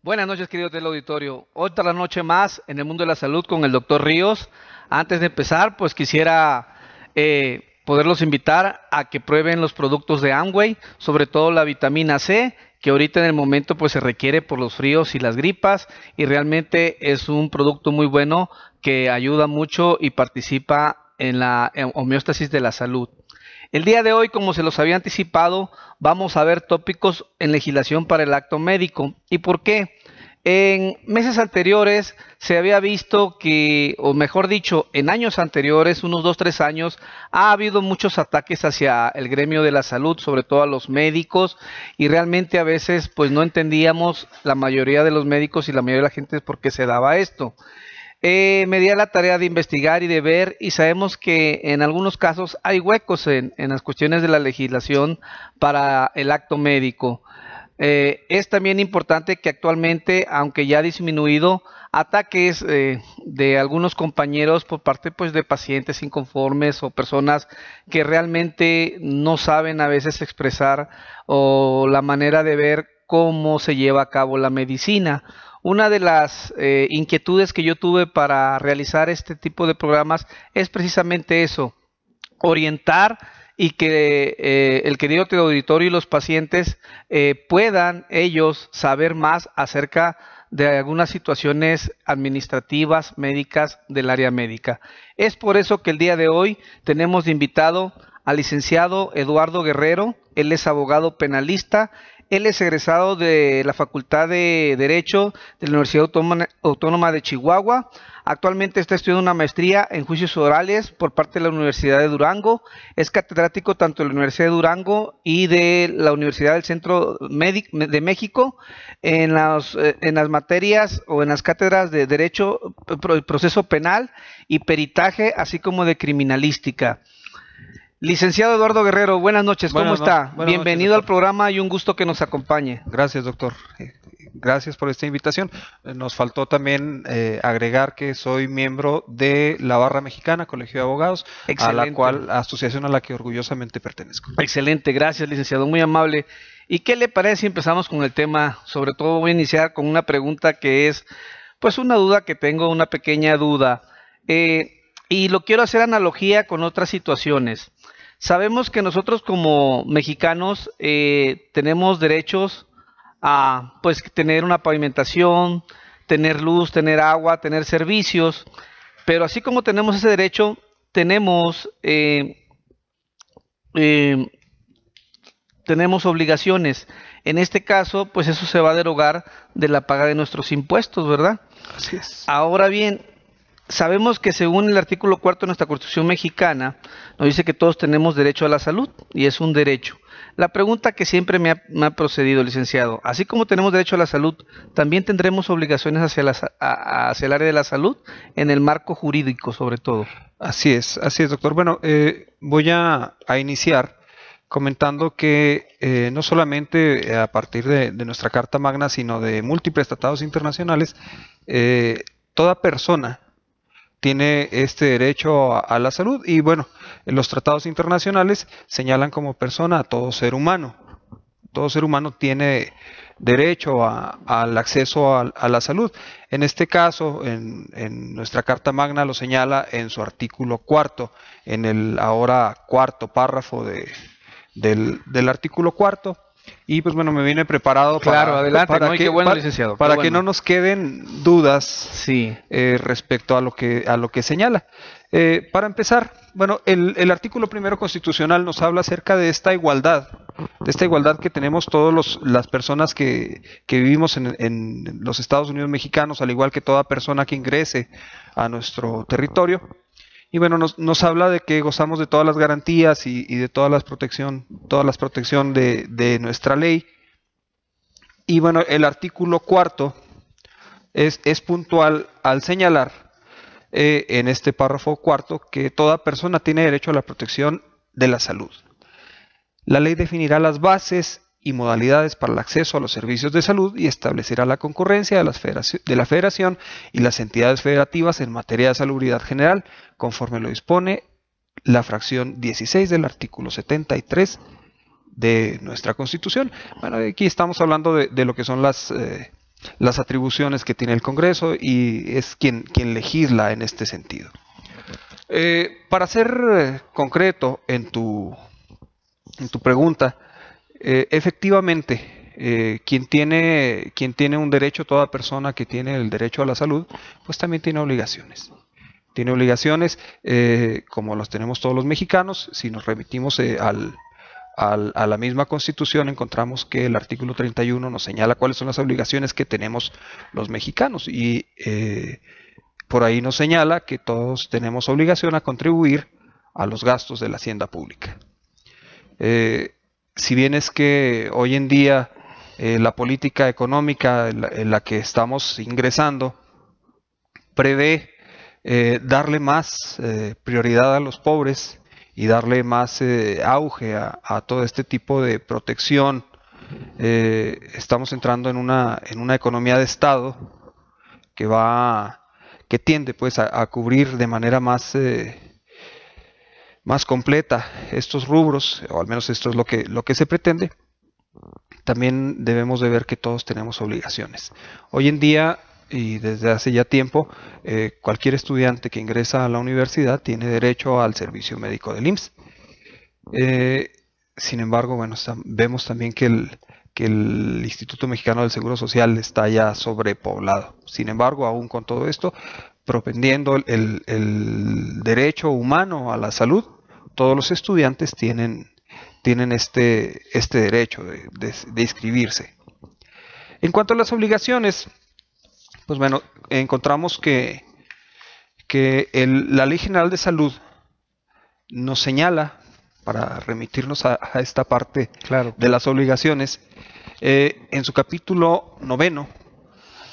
Buenas noches, queridos del auditorio. Otra noche más en el mundo de la salud con el doctor Ríos. Antes de empezar, pues quisiera poderlos invitar a que prueben los productos de Amway, sobre todo la vitamina C, que ahorita en el momento pues se requiere por los fríos y las gripas, y realmente es un producto muy bueno que ayuda mucho y participa en la homeostasis de la salud. El día de hoy, como se los había anticipado, vamos a ver tópicos en legislación para el acto médico. ¿Y por qué? En meses anteriores se había visto que, o mejor dicho, en años anteriores, unos 2, 3 años, ha habido muchos ataques hacia el gremio de la salud, sobre todo a los médicos, y realmente a veces pues no entendíamos la mayoría de los médicos y la mayoría de la gente por qué se daba esto. Me di a la tarea de investigar y de ver, y sabemos que en algunos casos hay huecos en las cuestiones de la legislación para el acto médico. Es también importante que actualmente, aunque ya ha disminuido, ataques de algunos compañeros por parte pues de pacientes inconformes o personas que realmente no saben a veces expresar o la manera de ver cómo se lleva a cabo la medicina. Una de las inquietudes que yo tuve para realizar este tipo de programas es precisamente eso, orientar y que el querido auditorio y los pacientes puedan ellos saber más acerca de algunas situaciones administrativas, médicas del área médica. Es por eso que el día de hoy tenemos de invitado al licenciado Eduardo Guerrero. Él es abogado penalista. Él es egresado de la Facultad de Derecho de la Universidad Autónoma de Chihuahua. Actualmente está estudiando una maestría en juicios orales por parte de la Universidad de Durango. Es catedrático tanto de la Universidad de Durango y de la Universidad del Centro de México en las materias o en las cátedras de Derecho, Proceso Penal y Peritaje, así como de Criminalística. Licenciado Eduardo Guerrero, buenas noches, ¿cómo está? Bienvenido al programa y un gusto que nos acompañe. Gracias, doctor. Gracias por esta invitación. Nos faltó también agregar que soy miembro de la Barra Mexicana, Colegio de Abogados, Excelente. asociación a la que orgullosamente pertenezco. Excelente, gracias, licenciado, muy amable. ¿Y qué le parece si empezamos con el tema? Sobre todo voy a iniciar con una pregunta que es, pues una duda que tengo, una pequeña duda. Y lo quiero hacer analogía con otras situaciones. Sabemos que nosotros como mexicanos tenemos derechos a pues tener una pavimentación, tener luz, tener agua, tener servicios, pero así como tenemos ese derecho, eh, tenemos obligaciones. En este caso, pues eso se va a derogar de la paga de nuestros impuestos, ¿verdad? Así es. Ahora bien, sabemos que según el artículo 4 de nuestra Constitución mexicana, nos dice que todos tenemos derecho a la salud y es un derecho. La pregunta que siempre me ha procedido, licenciado, así como tenemos derecho a la salud, ¿también tendremos obligaciones hacia el área de la salud en el marco jurídico sobre todo? Así es, doctor. Bueno, voy a iniciar comentando que no solamente a partir de nuestra Carta Magna, sino de múltiples tratados internacionales, toda persona tiene este derecho a la salud y bueno, los tratados internacionales señalan como persona a todo ser humano. Todo ser humano tiene derecho al acceso a la salud. En este caso, en nuestra Carta Magna lo señala en su artículo 4, en el ahora cuarto párrafo del artículo 4. Y pues bueno, me viene preparado Claro, adelante, para ¿no? que, bueno, para, licenciado, para bueno. que no nos queden dudas Sí. respecto a lo que señala. Para empezar, bueno, el artículo primero constitucional nos habla acerca de esta igualdad que tenemos todas las personas que vivimos en los Estados Unidos mexicanos, al igual que toda persona que ingrese a nuestro territorio. Y bueno, nos habla de que gozamos de todas las garantías y de todas las protección de nuestra ley. Y bueno, el artículo cuarto es puntual al señalar en este párrafo cuarto que toda persona tiene derecho a la protección de la salud. La ley definirá las bases y modalidades para el acceso a los servicios de salud y establecerá la concurrencia de la Federación y las entidades federativas en materia de salubridad general, conforme lo dispone la fracción 16 del artículo 73 de nuestra Constitución. Bueno, aquí estamos hablando de lo que son las las atribuciones que tiene el Congreso y es quien legisla en este sentido. Para ser concreto en tu pregunta, efectivamente, quien tiene un derecho, toda persona que tiene el derecho a la salud, pues también tiene obligaciones. Tiene obligaciones como las tenemos todos los mexicanos. Si nos remitimos a la misma Constitución, encontramos que el artículo 31 nos señala cuáles son las obligaciones que tenemos los mexicanos y por ahí nos señala que todos tenemos obligación a contribuir a los gastos de la hacienda pública. Si bien es que hoy en día la política económica en la que estamos ingresando prevé darle más prioridad a los pobres y darle más auge a todo este tipo de protección, estamos entrando en una economía de Estado que tiende pues a cubrir de manera más completa estos rubros, o al menos esto es lo que se pretende. También debemos de ver que todos tenemos obligaciones. Hoy en día, y desde hace ya tiempo, cualquier estudiante que ingresa a la universidad tiene derecho al servicio médico del IMSS. Sin embargo, bueno, vemos también que el Instituto Mexicano del Seguro Social está ya sobrepoblado. Sin embargo, aún con todo esto, propendiendo el derecho humano a la salud, todos los estudiantes tienen este derecho de inscribirse. En cuanto a las obligaciones, pues bueno, encontramos que la Ley General de Salud nos señala, para remitirnos a esta parte de las obligaciones, en su capítulo 9,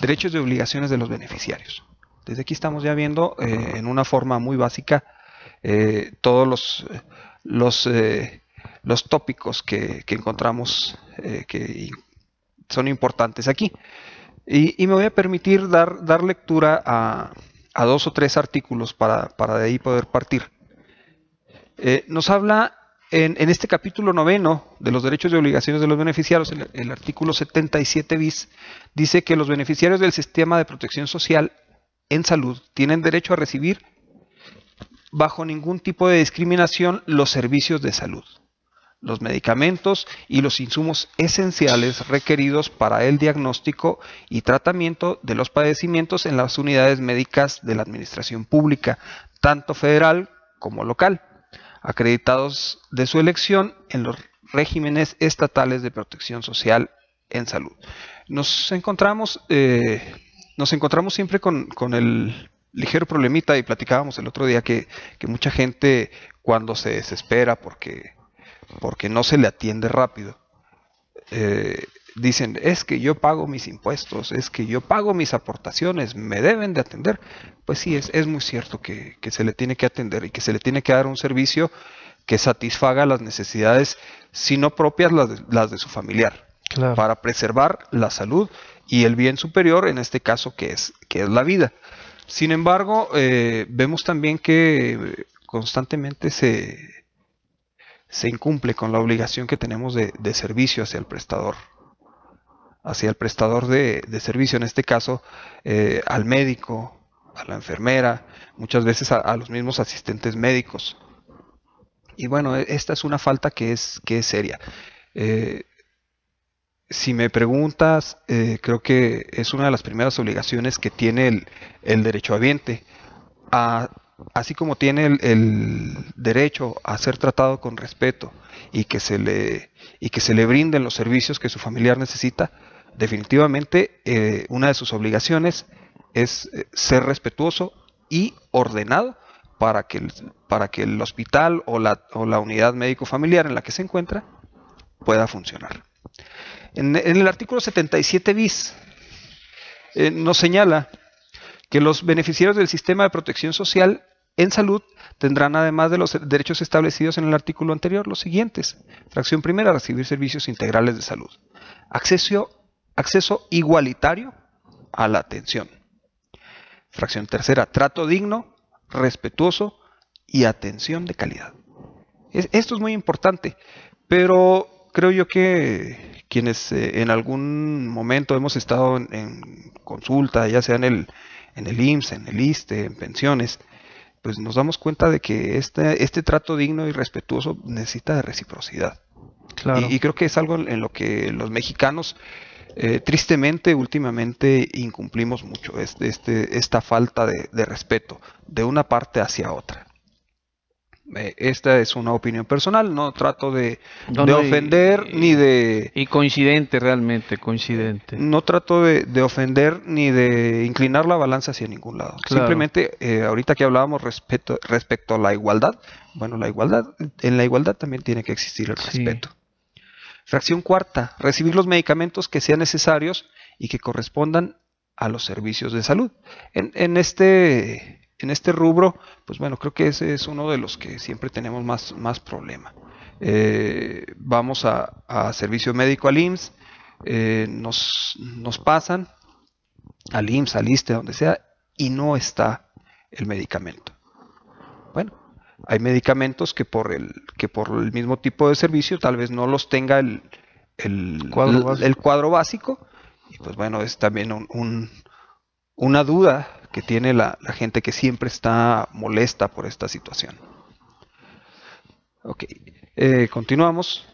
derechos y obligaciones de los beneficiarios. Desde aquí estamos ya viendo en una forma muy básica todos los tópicos que encontramos que son importantes aquí. Y me voy a permitir dar lectura a 2 o 3 artículos para de ahí poder partir. Nos habla en este capítulo 9 de los derechos y obligaciones de los beneficiarios, el artículo 77 bis, dice que los beneficiarios del sistema de protección social en salud tienen derecho a recibir bajo ningún tipo de discriminación los servicios de salud, los medicamentos y los insumos esenciales requeridos para el diagnóstico y tratamiento de los padecimientos en las unidades médicas de la administración pública, tanto federal como local, acreditados de su elección en los regímenes estatales de protección social en salud. Nos encontramos siempre con el ligero problemita, y platicábamos el otro día que mucha gente, cuando se desespera porque no se le atiende rápido, dicen, es que yo pago mis impuestos, es que yo pago mis aportaciones, me deben de atender. Pues sí, es muy cierto que se le tiene que atender y que se le tiene que dar un servicio que satisfaga las necesidades, si no propias, las de su familiar, claro, para preservar la salud y el bien superior, en este caso que es la vida. Sin embargo, vemos también que constantemente se incumple con la obligación que tenemos de servicio hacia el prestador de servicio, en este caso al médico, a la enfermera, muchas veces a los mismos asistentes médicos. Y bueno, esta es una falta que es seria. Si me preguntas, creo que es una de las primeras obligaciones que tiene el derechohabiente, así como tiene el derecho a ser tratado con respeto y que se le brinden los servicios que su familiar necesita. Definitivamente una de sus obligaciones es ser respetuoso y ordenado para que el hospital o la unidad médico familiar en la que se encuentra pueda funcionar. En el artículo 77 bis nos señala que los beneficiarios del sistema de protección social en salud tendrán, además de los derechos establecidos en el artículo anterior, los siguientes. Fracción primera, recibir servicios integrales de salud. Acceso igualitario a la atención. Fracción tercera, trato digno, respetuoso y atención de calidad. Esto es muy importante, pero creo yo que quienes en algún momento hemos estado en consulta, ya sea en el IMSS, en el ISSSTE, en pensiones, pues nos damos cuenta de que este trato digno y respetuoso necesita de reciprocidad. Claro. Y creo que es algo en lo que los mexicanos, tristemente, últimamente incumplimos mucho, esta falta de respeto de una parte hacia otra. Esta es una opinión personal, no trato de ofender ni de... Y coincidente, realmente, coincidente. No trato de ofender ni de inclinar la balanza hacia ningún lado. Claro. Simplemente, ahorita que hablábamos respecto a la igualdad, bueno, en la igualdad también tiene que existir el respeto. Fracción cuarta, recibir los medicamentos que sean necesarios y que correspondan a los servicios de salud. En este rubro, pues bueno, creo que ese es uno de los que siempre tenemos más problema. Vamos a servicio médico al IMSS, nos pasan al IMSS, al ISSSTE, donde sea, y no está el medicamento. Bueno, hay medicamentos que por el mismo tipo de servicio tal vez no los tenga el cuadro básico, y pues bueno, es también una duda que tiene la gente que siempre está molesta por esta situación. Ok, continuamos.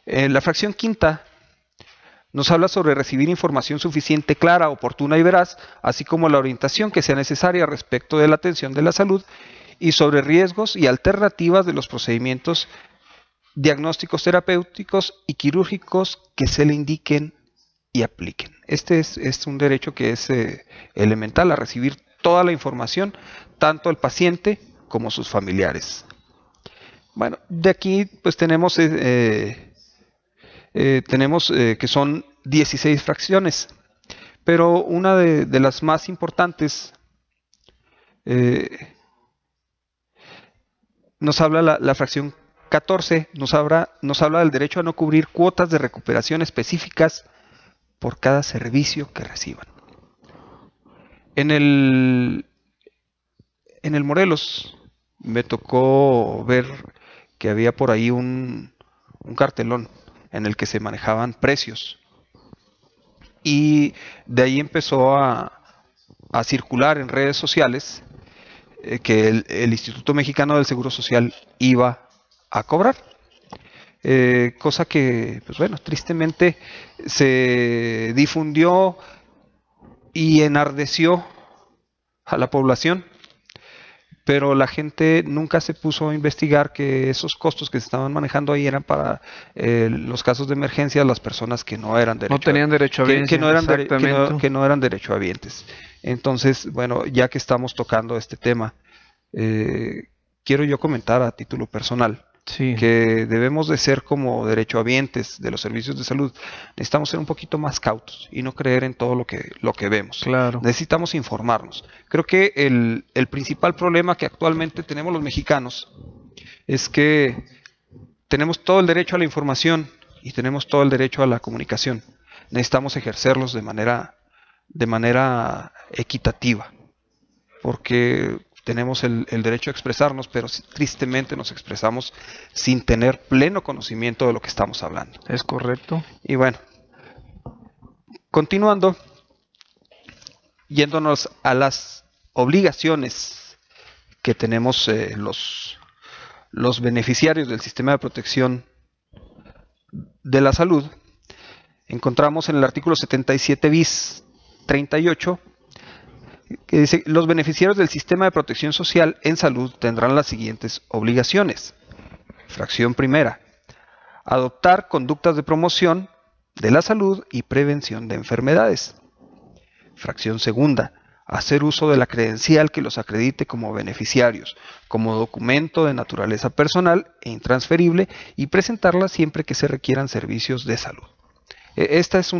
La fracción quinta nos habla sobre recibir información suficiente, clara, oportuna y veraz, así como la orientación que sea necesaria respecto de la atención de la salud y sobre riesgos y alternativas de los procedimientos diagnósticos terapéuticos y quirúrgicos que se le indiquen y apliquen. Este es un derecho que es elemental, a recibir toda la información, tanto el paciente como sus familiares. Bueno, de aquí pues tenemos que son 16 fracciones, pero una de las más importantes nos habla la fracción 14, nos habla del derecho a no cubrir cuotas de recuperación específicas por cada servicio que reciban. En el Morelos me tocó ver que había por ahí un cartelón en el que se manejaban precios, y de ahí empezó a circular en redes sociales que el Instituto Mexicano del Seguro Social iba a cobrar. Cosa que, pues bueno, tristemente se difundió y enardeció a la población, pero la gente nunca se puso a investigar que esos costos que se estaban manejando ahí eran para los casos de emergencia, las personas que no eran derechohabientes, que no eran derechohabientes. Entonces, bueno, ya que estamos tocando este tema, quiero yo comentar a título personal que debemos de ser como derechohabientes de los servicios de salud. Necesitamos ser un poquito más cautos y no creer en todo lo que vemos. Claro. Necesitamos informarnos. Creo que el principal problema que actualmente tenemos los mexicanos es que tenemos todo el derecho a la información y tenemos todo el derecho a la comunicación. Necesitamos ejercerlos de manera equitativa, porque tenemos el derecho a expresarnos, pero tristemente nos expresamos sin tener pleno conocimiento de lo que estamos hablando. Es correcto. Y bueno, continuando, yéndonos a las obligaciones que tenemos los beneficiarios del sistema de protección de la salud, encontramos en el artículo 77 bis 38 que dice: los beneficiarios del sistema de protección social en salud tendrán las siguientes obligaciones. Fracción primera: adoptar conductas de promoción de la salud y prevención de enfermedades. Fracción segunda: hacer uso de la credencial que los acredite como beneficiarios, como documento de naturaleza personal e intransferible, y presentarla siempre que se requieran servicios de salud. Esta es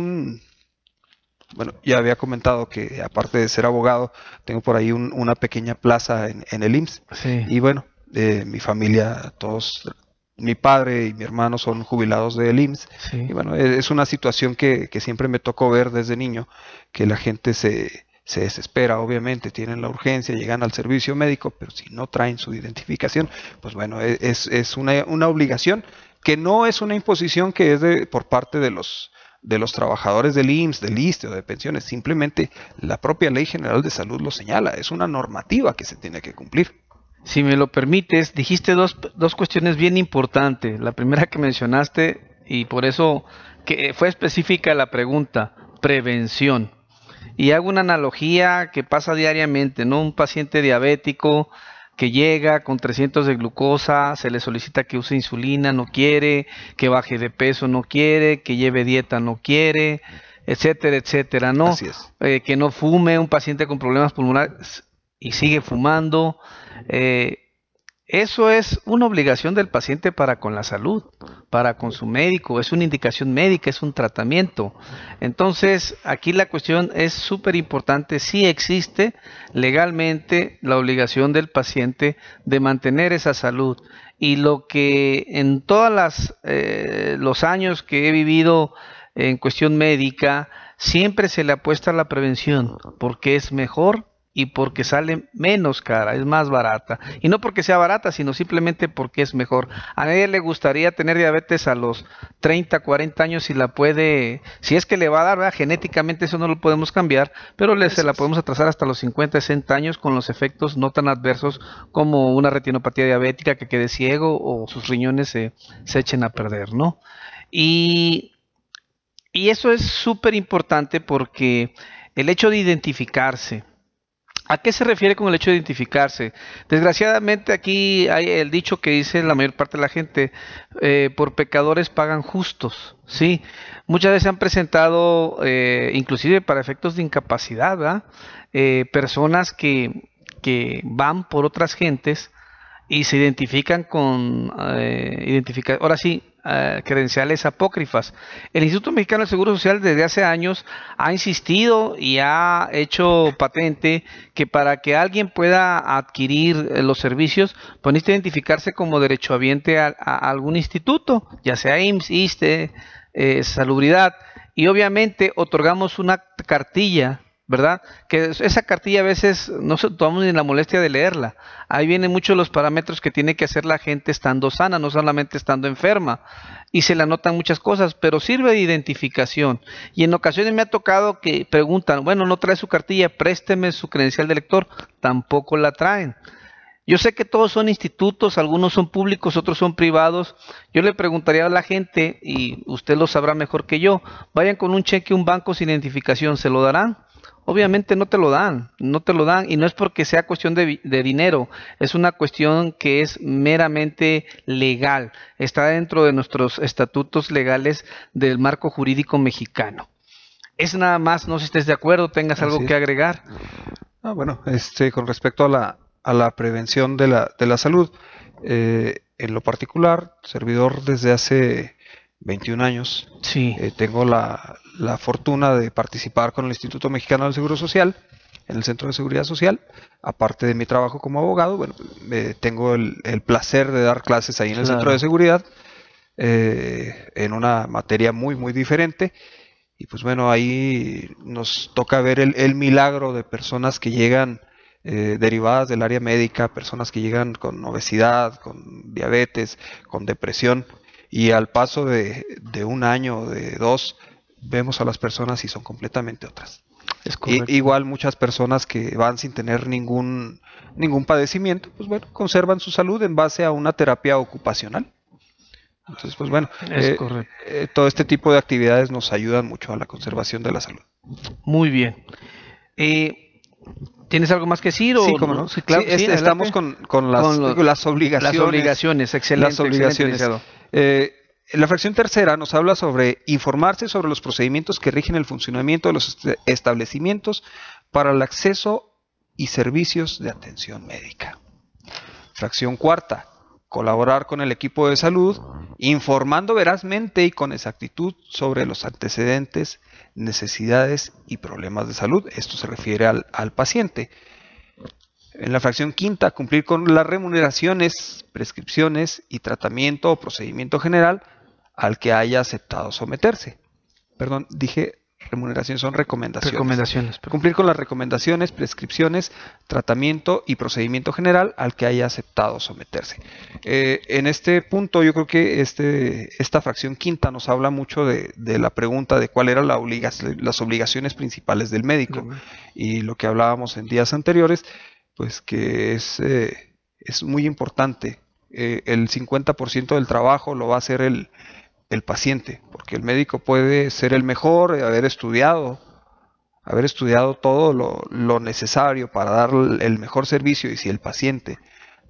bueno, ya había comentado que aparte de ser abogado, tengo por ahí una pequeña plaza en el IMSS. Sí. Y bueno, mi familia, mi padre y mi hermano son jubilados del IMSS. Sí. Y bueno, es una situación que siempre me tocó ver desde niño, que la gente se desespera, obviamente, tienen la urgencia, llegan al servicio médico, pero si no traen su identificación, pues bueno, es una obligación que no es una imposición que es por parte de los trabajadores del IMSS, del ISSSTE o de pensiones, simplemente la propia Ley General de Salud lo señala, es una normativa que se tiene que cumplir. Si me lo permites, dijiste dos cuestiones bien importantes. La primera que mencionaste, y por eso que fue específica la pregunta, prevención. Y hago una analogía que pasa diariamente, ¿no? Un paciente diabético que llega con 300 de glucosa, se le solicita que use insulina, no quiere, que baje de peso, no quiere, que lleve dieta, no quiere, etcétera, etcétera, ¿no? Así es. Que no fume, un paciente con problemas pulmonares y sigue fumando. Eso es una obligación del paciente para con la salud, para con su médico, es una indicación médica, es un tratamiento. Entonces, aquí la cuestión es súper importante, sí existe legalmente la obligación del paciente de mantener esa salud. Y lo que en todos los años que he vivido en cuestión médica, siempre se le apuesta a la prevención, porque es mejor y porque sale menos cara, es más barata. Y no porque sea barata, sino simplemente porque es mejor. A nadie le gustaría tener diabetes a los 30, 40 años si la puede, si es que le va a dar, ¿verdad? Genéticamente eso no lo podemos cambiar, pero se la podemos atrasar hasta los 50, 60 años con los efectos no tan adversos como una retinopatía diabética, que quede ciego o sus riñones se echen a perder, ¿no? Y eso es súper importante porque el hecho de identificarse. ¿A qué se refiere con el hecho de identificarse? Desgraciadamente aquí hay el dicho que dice la mayor parte de la gente, por pecadores pagan justos, ¿sí? Muchas veces han presentado, inclusive para efectos de incapacidad, ¿verdad? Personas que van por otras gentes y se identifican con, ahora sí, credenciales apócrifas. El Instituto Mexicano del Seguro Social desde hace años ha insistido y ha hecho patente que para que alguien pueda adquirir los servicios, pues necesita identificarse como derechohabiente a algún instituto, ya sea IMSS, ISSSTE, Salubridad, y obviamente otorgamos una cartilla, ¿verdad? Que esa cartilla a veces no se tomamos ni la molestia de leerla. Ahí vienen muchos los parámetros que tiene que hacer la gente estando sana, no solamente estando enferma. Y se le anotan muchas cosas, pero sirve de identificación. Y en ocasiones me ha tocado que preguntan, bueno, no trae su cartilla, présteme su credencial de lector. Tampoco la traen. Yo sé que todos son institutos, algunos son públicos, otros son privados. Yo le preguntaría a la gente, y usted lo sabrá mejor que yo, vayan con un cheque a un banco sin identificación, ¿se lo darán? Obviamente no te lo dan, y no es porque sea cuestión de dinero, es una cuestión que es meramente legal, está dentro de nuestros estatutos legales del marco jurídico mexicano. Es nada más, no sé si estés de acuerdo, tengas algo que agregar. Bueno, con respecto a la prevención de la salud, en lo particular, servidor desde hace 21 años, sí. Tengo la fortuna de participar con el Instituto Mexicano del Seguro Social en el Centro de Seguridad Social. Aparte de mi trabajo como abogado, bueno, tengo el placer de dar clases ahí en el Centro de Seguridad en una materia muy, muy diferente. Y pues bueno, ahí nos toca ver el milagro de personas que llegan derivadas del área médica, personas que llegan con obesidad, con diabetes, con depresión. Y al paso de un año, de dos, vemos a las personas y son completamente otras. Igual muchas personas que van sin tener ningún padecimiento, pues bueno, conservan su salud en base a una terapia ocupacional. Entonces, pues bueno, todo este tipo de actividades nos ayudan mucho a la conservación de la salud. Muy bien. ¿Tienes algo más que decir? Sí, cómo no. Sí, claro, sí, estamos con las obligaciones. Las obligaciones, excelente. Las obligaciones. La fracción tercera nos habla sobre informarse sobre los procedimientos que rigen el funcionamiento de los establecimientos para el acceso y servicios de atención médica. Fracción cuarta, colaborar con el equipo de salud, informando verazmente y con exactitud sobre los antecedentes, necesidades y problemas de salud. Esto se refiere al paciente. En la fracción quinta, cumplir con las remuneraciones, prescripciones y tratamiento o procedimiento general al que haya aceptado someterse. Perdón, dije remuneraciones son recomendaciones. Recomendaciones. Cumplir con las recomendaciones, prescripciones, tratamiento y procedimiento general al que haya aceptado someterse. En este punto yo creo que esta fracción quinta nos habla mucho de la pregunta de cuál eran las obligaciones principales del médico. Y lo que hablábamos en días anteriores, pues que es muy importante. El 50% del trabajo lo va a hacer el paciente, porque el médico puede ser el mejor, haber estudiado todo lo necesario para dar el mejor servicio, y si el paciente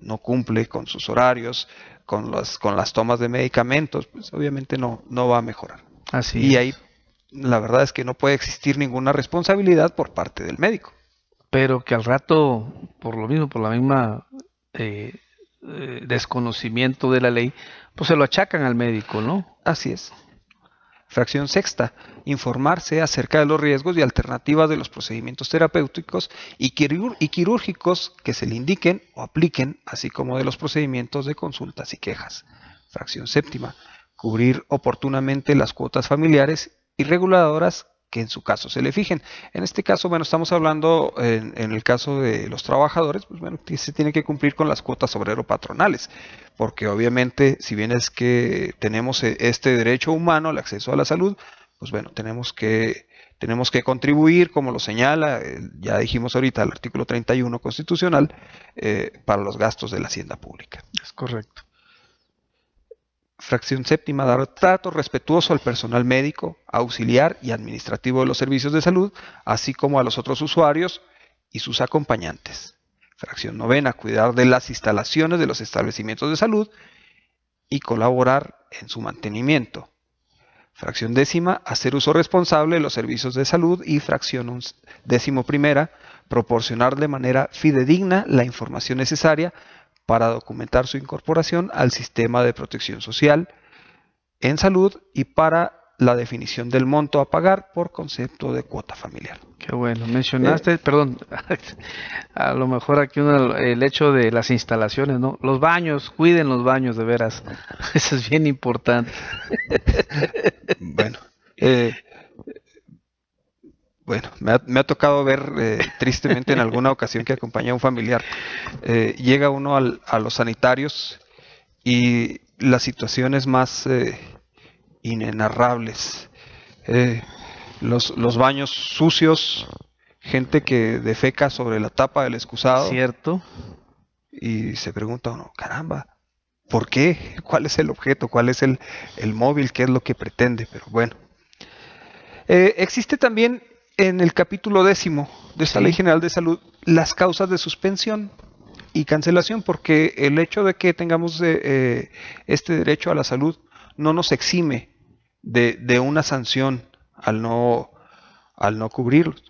no cumple con sus horarios, con las tomas de medicamentos, pues obviamente no va a mejorar. Así y es. ahí la verdad es que no puede existir ninguna responsabilidad por parte del médico. Pero que al rato, por la misma desconocimiento de la ley, pues se lo achacan al médico, ¿no? Así es. Fracción sexta, informarse acerca de los riesgos y alternativas de los procedimientos terapéuticos y quirúrgicos que se le indiquen o apliquen, así como de los procedimientos de consultas y quejas. Fracción séptima, cubrir oportunamente las cuotas familiares y reguladoras que en su caso se le fijen. En este caso, bueno, estamos hablando en el caso de los trabajadores, pues bueno, se tiene que cumplir con las cuotas obrero-patronales, porque obviamente, si bien es que tenemos este derecho humano al acceso a la salud, pues bueno, tenemos que contribuir, como lo señala, ya dijimos ahorita, el artículo 31 constitucional, para los gastos de la hacienda pública. Es correcto. Fracción séptima, dar trato respetuoso al personal médico, auxiliar y administrativo de los servicios de salud, así como a los otros usuarios y sus acompañantes. Fracción novena, cuidar de las instalaciones de los establecimientos de salud y colaborar en su mantenimiento. Fracción décima, hacer uso responsable de los servicios de salud. Y fracción décimo primera, proporcionar de manera fidedigna la información necesaria para documentar su incorporación al sistema de protección social en salud y para la definición del monto a pagar por concepto de cuota familiar. Qué bueno, mencionaste, perdón, a lo mejor aquí el hecho de las instalaciones, ¿no? Los baños, cuiden los baños, de veras, eso es bien importante. Bueno, me ha tocado ver tristemente en alguna ocasión que acompañé a un familiar. Llega uno a los sanitarios y las situaciones más inenarrables. Los baños sucios, gente que defeca sobre la tapa del excusado. Cierto. Y se pregunta uno, caramba, ¿por qué? ¿Cuál es el objeto? ¿Cuál es el móvil? ¿Qué es lo que pretende? Pero bueno. Existe también en el capítulo 10 de esta Ley General de Salud las causas de suspensión y cancelación, porque el hecho de que tengamos este derecho a la salud no nos exime de una sanción al no cubrirlos,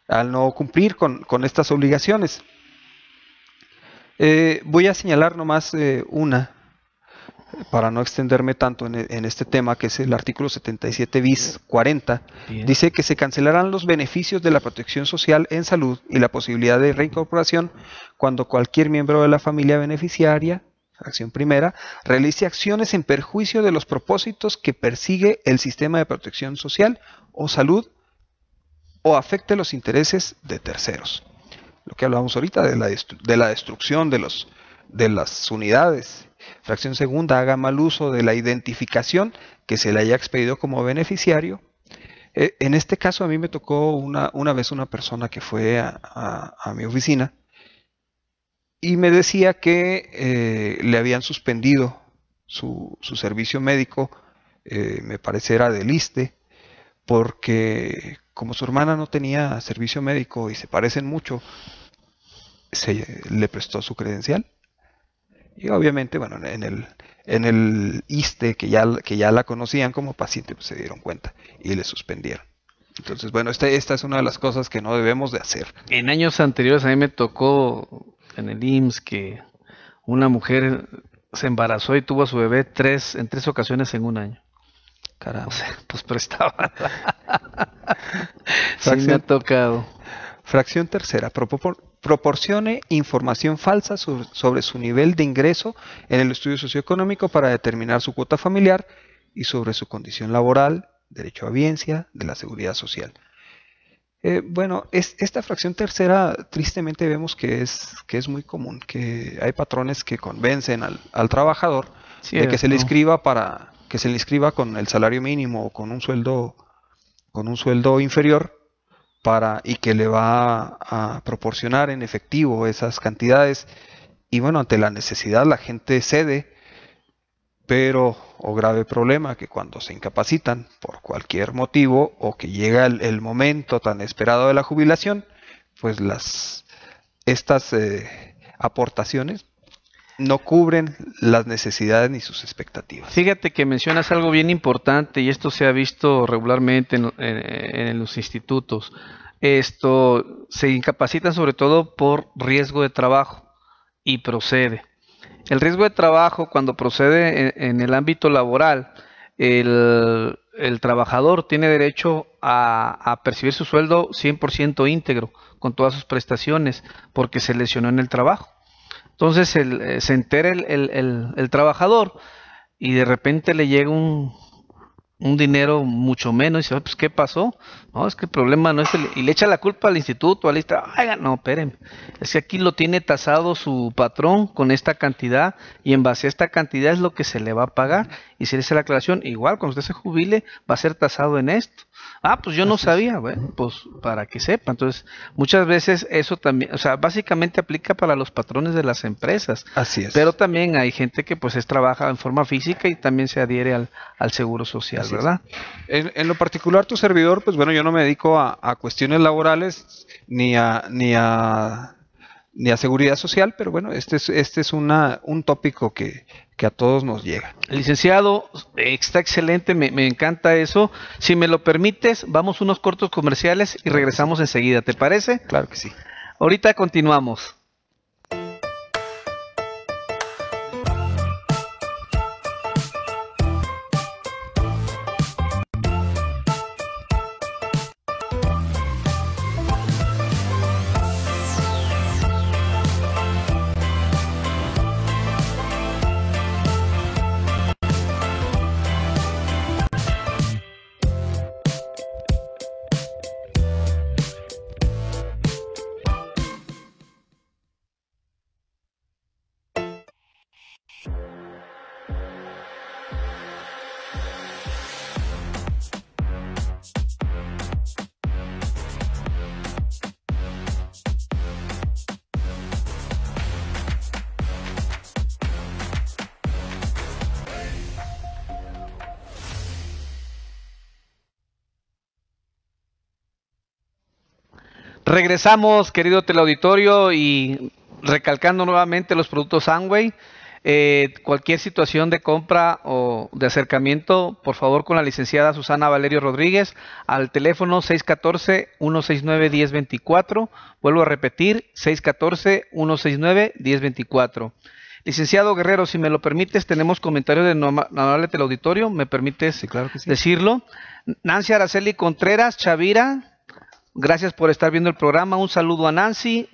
al no cumplir con estas obligaciones. Voy a señalar nomás una, para no extenderme tanto en este tema, que es el artículo 77 bis 40. Bien. Dice que se cancelarán los beneficios de la protección social en salud y la posibilidad de reincorporación cuando cualquier miembro de la familia beneficiaria, fracción primera, realice acciones en perjuicio de los propósitos que persigue el sistema de protección social o salud o afecte los intereses de terceros. Lo que hablamos ahorita de la destrucción de las unidades. Fracción segunda, haga mal uso de la identificación que se le haya expedido como beneficiario. En este caso a mí me tocó una vez una persona que fue a mi oficina y me decía que le habían suspendido su servicio médico, me parece era del ISSSTE, porque como su hermana no tenía servicio médico y se parecen mucho, le prestó su credencial. Y obviamente, bueno, en el ISSSTE, que ya la conocían como paciente, pues se dieron cuenta y le suspendieron. Entonces, bueno, esta es una de las cosas que no debemos de hacer. En años anteriores a mí me tocó en el IMSS que una mujer se embarazó y tuvo a su bebé en tres ocasiones en un año. Caramba. O sea, pues prestaba. Sí me ha tocado. Fracción tercera, proporcione información falsa sobre su nivel de ingreso en el estudio socioeconómico para determinar su cuota familiar y sobre su condición laboral, derecho a audiencia, de la seguridad social. Bueno, esta fracción tercera tristemente vemos que es muy común, que hay patrones que convencen al trabajador de que se le inscriba que se le inscriba con el salario mínimo o con un sueldo inferior y que le va a proporcionar en efectivo esas cantidades. Y bueno, ante la necesidad la gente cede, pero grave problema que cuando se incapacitan por cualquier motivo o que llega el momento tan esperado de la jubilación, pues estas aportaciones no cubren las necesidades ni sus expectativas. Fíjate que mencionas algo bien importante y esto se ha visto regularmente en los institutos. Esto se incapacitan sobre todo por riesgo de trabajo y procede. El riesgo de trabajo, cuando procede en el ámbito laboral, el trabajador tiene derecho a percibir su sueldo 100% íntegro, con todas sus prestaciones, porque se lesionó en el trabajo. Entonces se entera el trabajador y de repente le llega un dinero mucho menos y dice, pues ¿qué pasó? No, es que el problema no es y le echa la culpa al instituto, al no, espérenme, es que aquí lo tiene tasado su patrón con esta cantidad y en base a esta cantidad es lo que se le va a pagar y si le hace la aclaración, igual cuando usted se jubile va a ser tasado en esto. Pues yo no sabía, bueno, pues para que sepa. Entonces, muchas veces eso también, o sea, básicamente aplica para los patrones de las empresas. Así es. Pero también hay gente que pues trabaja en forma física y también se adhiere al seguro social, Así ¿verdad? En lo particular, tu servidor, pues bueno, yo no me dedico a cuestiones laborales ni a seguridad social, pero bueno, este es un tópico que a todos nos llega. Licenciado, está excelente, me encanta eso. Si me lo permites, vamos unos cortos comerciales y regresamos enseguida, ¿te parece? Claro que sí. Ahorita continuamos. Regresamos, querido teleauditorio, y recalcando nuevamente los productos Amway. Cualquier situación de compra o de acercamiento, por favor, con la licenciada Susana Valerio Rodríguez al teléfono 614-169-1024. Vuelvo a repetir, 614-169-1024. Licenciado Guerrero, si me lo permites, tenemos comentarios de honorable teleauditorio. ¿Me permites Sí, claro que sí. decirlo? Nancy Araceli Contreras Chavira, gracias por estar viendo el programa. Un saludo a Nancy.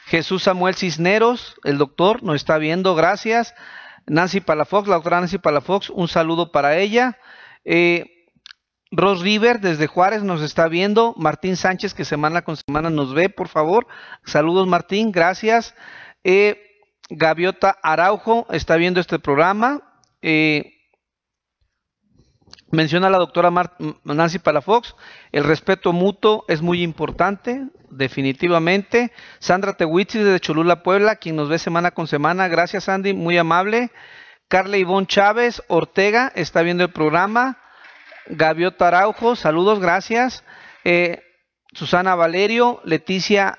Jesús Samuel Cisneros, el doctor, nos está viendo. Gracias. Nancy Palafox, la doctora Nancy Palafox, un saludo para ella. Ross River, desde Juárez, nos está viendo. Martín Sánchez, que semana con semana nos ve, por favor. Saludos, Martín, gracias. Gaviota Araujo está viendo este programa. Menciona a la doctora Nancy Palafox, el respeto mutuo es muy importante, definitivamente. Sandra Tehuitzis desde Cholula, Puebla, quien nos ve semana con semana. Gracias, Andy, muy amable. Carla Ivonne Chávez Ortega está viendo el programa. Gaviota Araujo, saludos, gracias. Susana Valerio, Leticia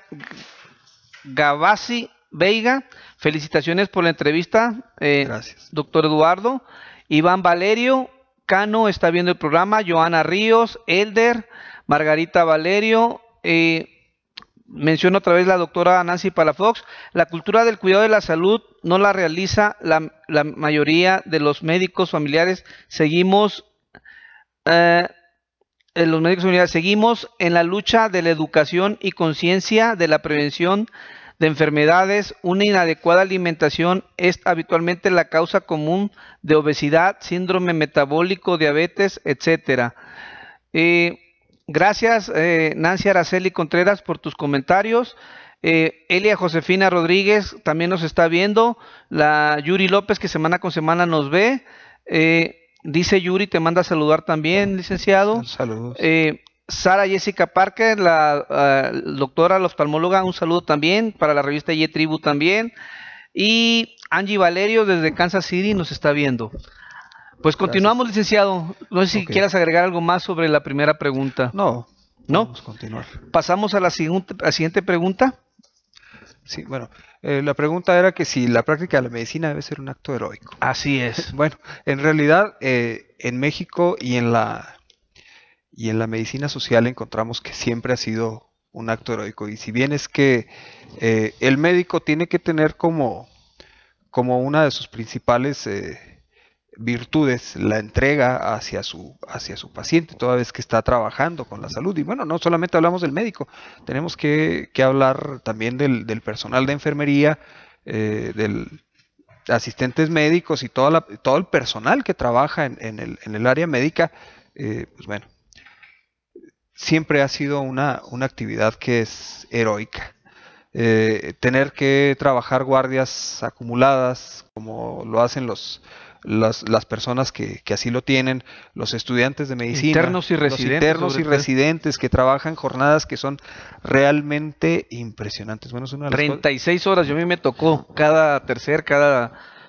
Gavasi Veiga, felicitaciones por la entrevista. Gracias. Doctor Eduardo. Iván Valerio Cano está viendo el programa. Joana Ríos, Elder, Margarita Valerio. Menciono otra vez la doctora Nancy Palafox. La cultura del cuidado de la salud no la realiza la mayoría de los médicos familiares. Seguimos en la lucha de la educación y conciencia de la prevención de enfermedades. Una inadecuada alimentación es habitualmente la causa común de obesidad, síndrome metabólico, diabetes, etcétera. Gracias, Nancy Araceli Contreras, por tus comentarios. Elia Josefina Rodríguez también nos está viendo. La Yuri López, que semana con semana nos ve. Dice Yuri, te manda a saludar también, licenciado. Saludos. Sara Jessica Parker, la doctora, la oftalmóloga, un saludo también para la revista Tribu también. Y Angie Valerio desde Kansas City nos está viendo. Pues continuamos, licenciado. No sé si quieras agregar algo más sobre la primera pregunta. No. ¿No? Vamos a continuar. Pasamos a la siguiente pregunta. Sí, bueno, la pregunta era que si la práctica de la medicina debe ser un acto heroico. Así es. Bueno, en realidad en México y en la medicina social encontramos que siempre ha sido un acto heroico. Y si bien es que el médico tiene que tener como una de sus principales virtudes la entrega hacia su paciente, toda vez que está trabajando con la salud. Y bueno, no solamente hablamos del médico, tenemos que hablar también del personal de enfermería, del asistentes médicos y todo el personal que trabaja en el área médica. Pues bueno, siempre ha sido una actividad que es heroica. Tener que trabajar guardias acumuladas, como lo hacen las personas que así lo tienen, los estudiantes de medicina, internos y residentes que trabajan jornadas que son realmente impresionantes. Bueno, es una de las 36 horas, yo a mí me tocó cada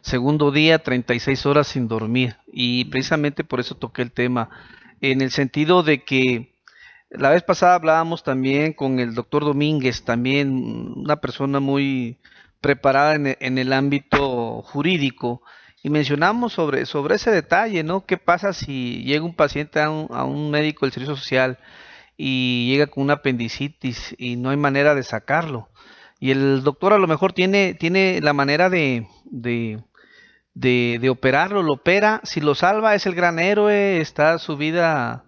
segundo día, 36 horas sin dormir, y precisamente por eso toqué el tema, en el sentido de que la vez pasada hablábamos también con el doctor Domínguez, también una persona muy preparada en el ámbito jurídico, y mencionamos sobre ese detalle, ¿no? ¿Qué pasa si llega un paciente a un médico del servicio social y llega con una apendicitis y no hay manera de sacarlo? Y el doctor a lo mejor tiene la manera de operarlo, lo opera, si lo salva es el gran héroe, está su vida,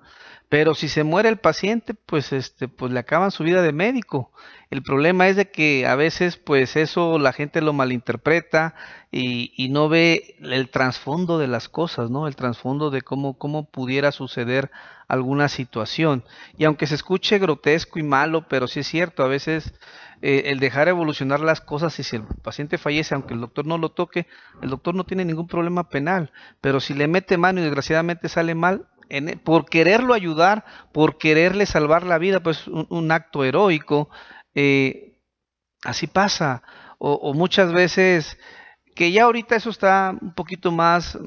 pero si se muere el paciente, pues pues le acaban su vida de médico. El problema es de que a veces pues eso la gente lo malinterpreta y no ve el trasfondo de las cosas, ¿no? El trasfondo de cómo pudiera suceder alguna situación. Y aunque se escuche grotesco y malo, pero sí es cierto, a veces el dejar evolucionar las cosas, y si el paciente fallece, aunque el doctor no lo toque, el doctor no tiene ningún problema penal, pero si le mete mano y desgraciadamente sale mal, por quererlo ayudar, por quererle salvar la vida, pues un acto heroico, así pasa, o muchas veces, que ya ahorita eso está un poquito más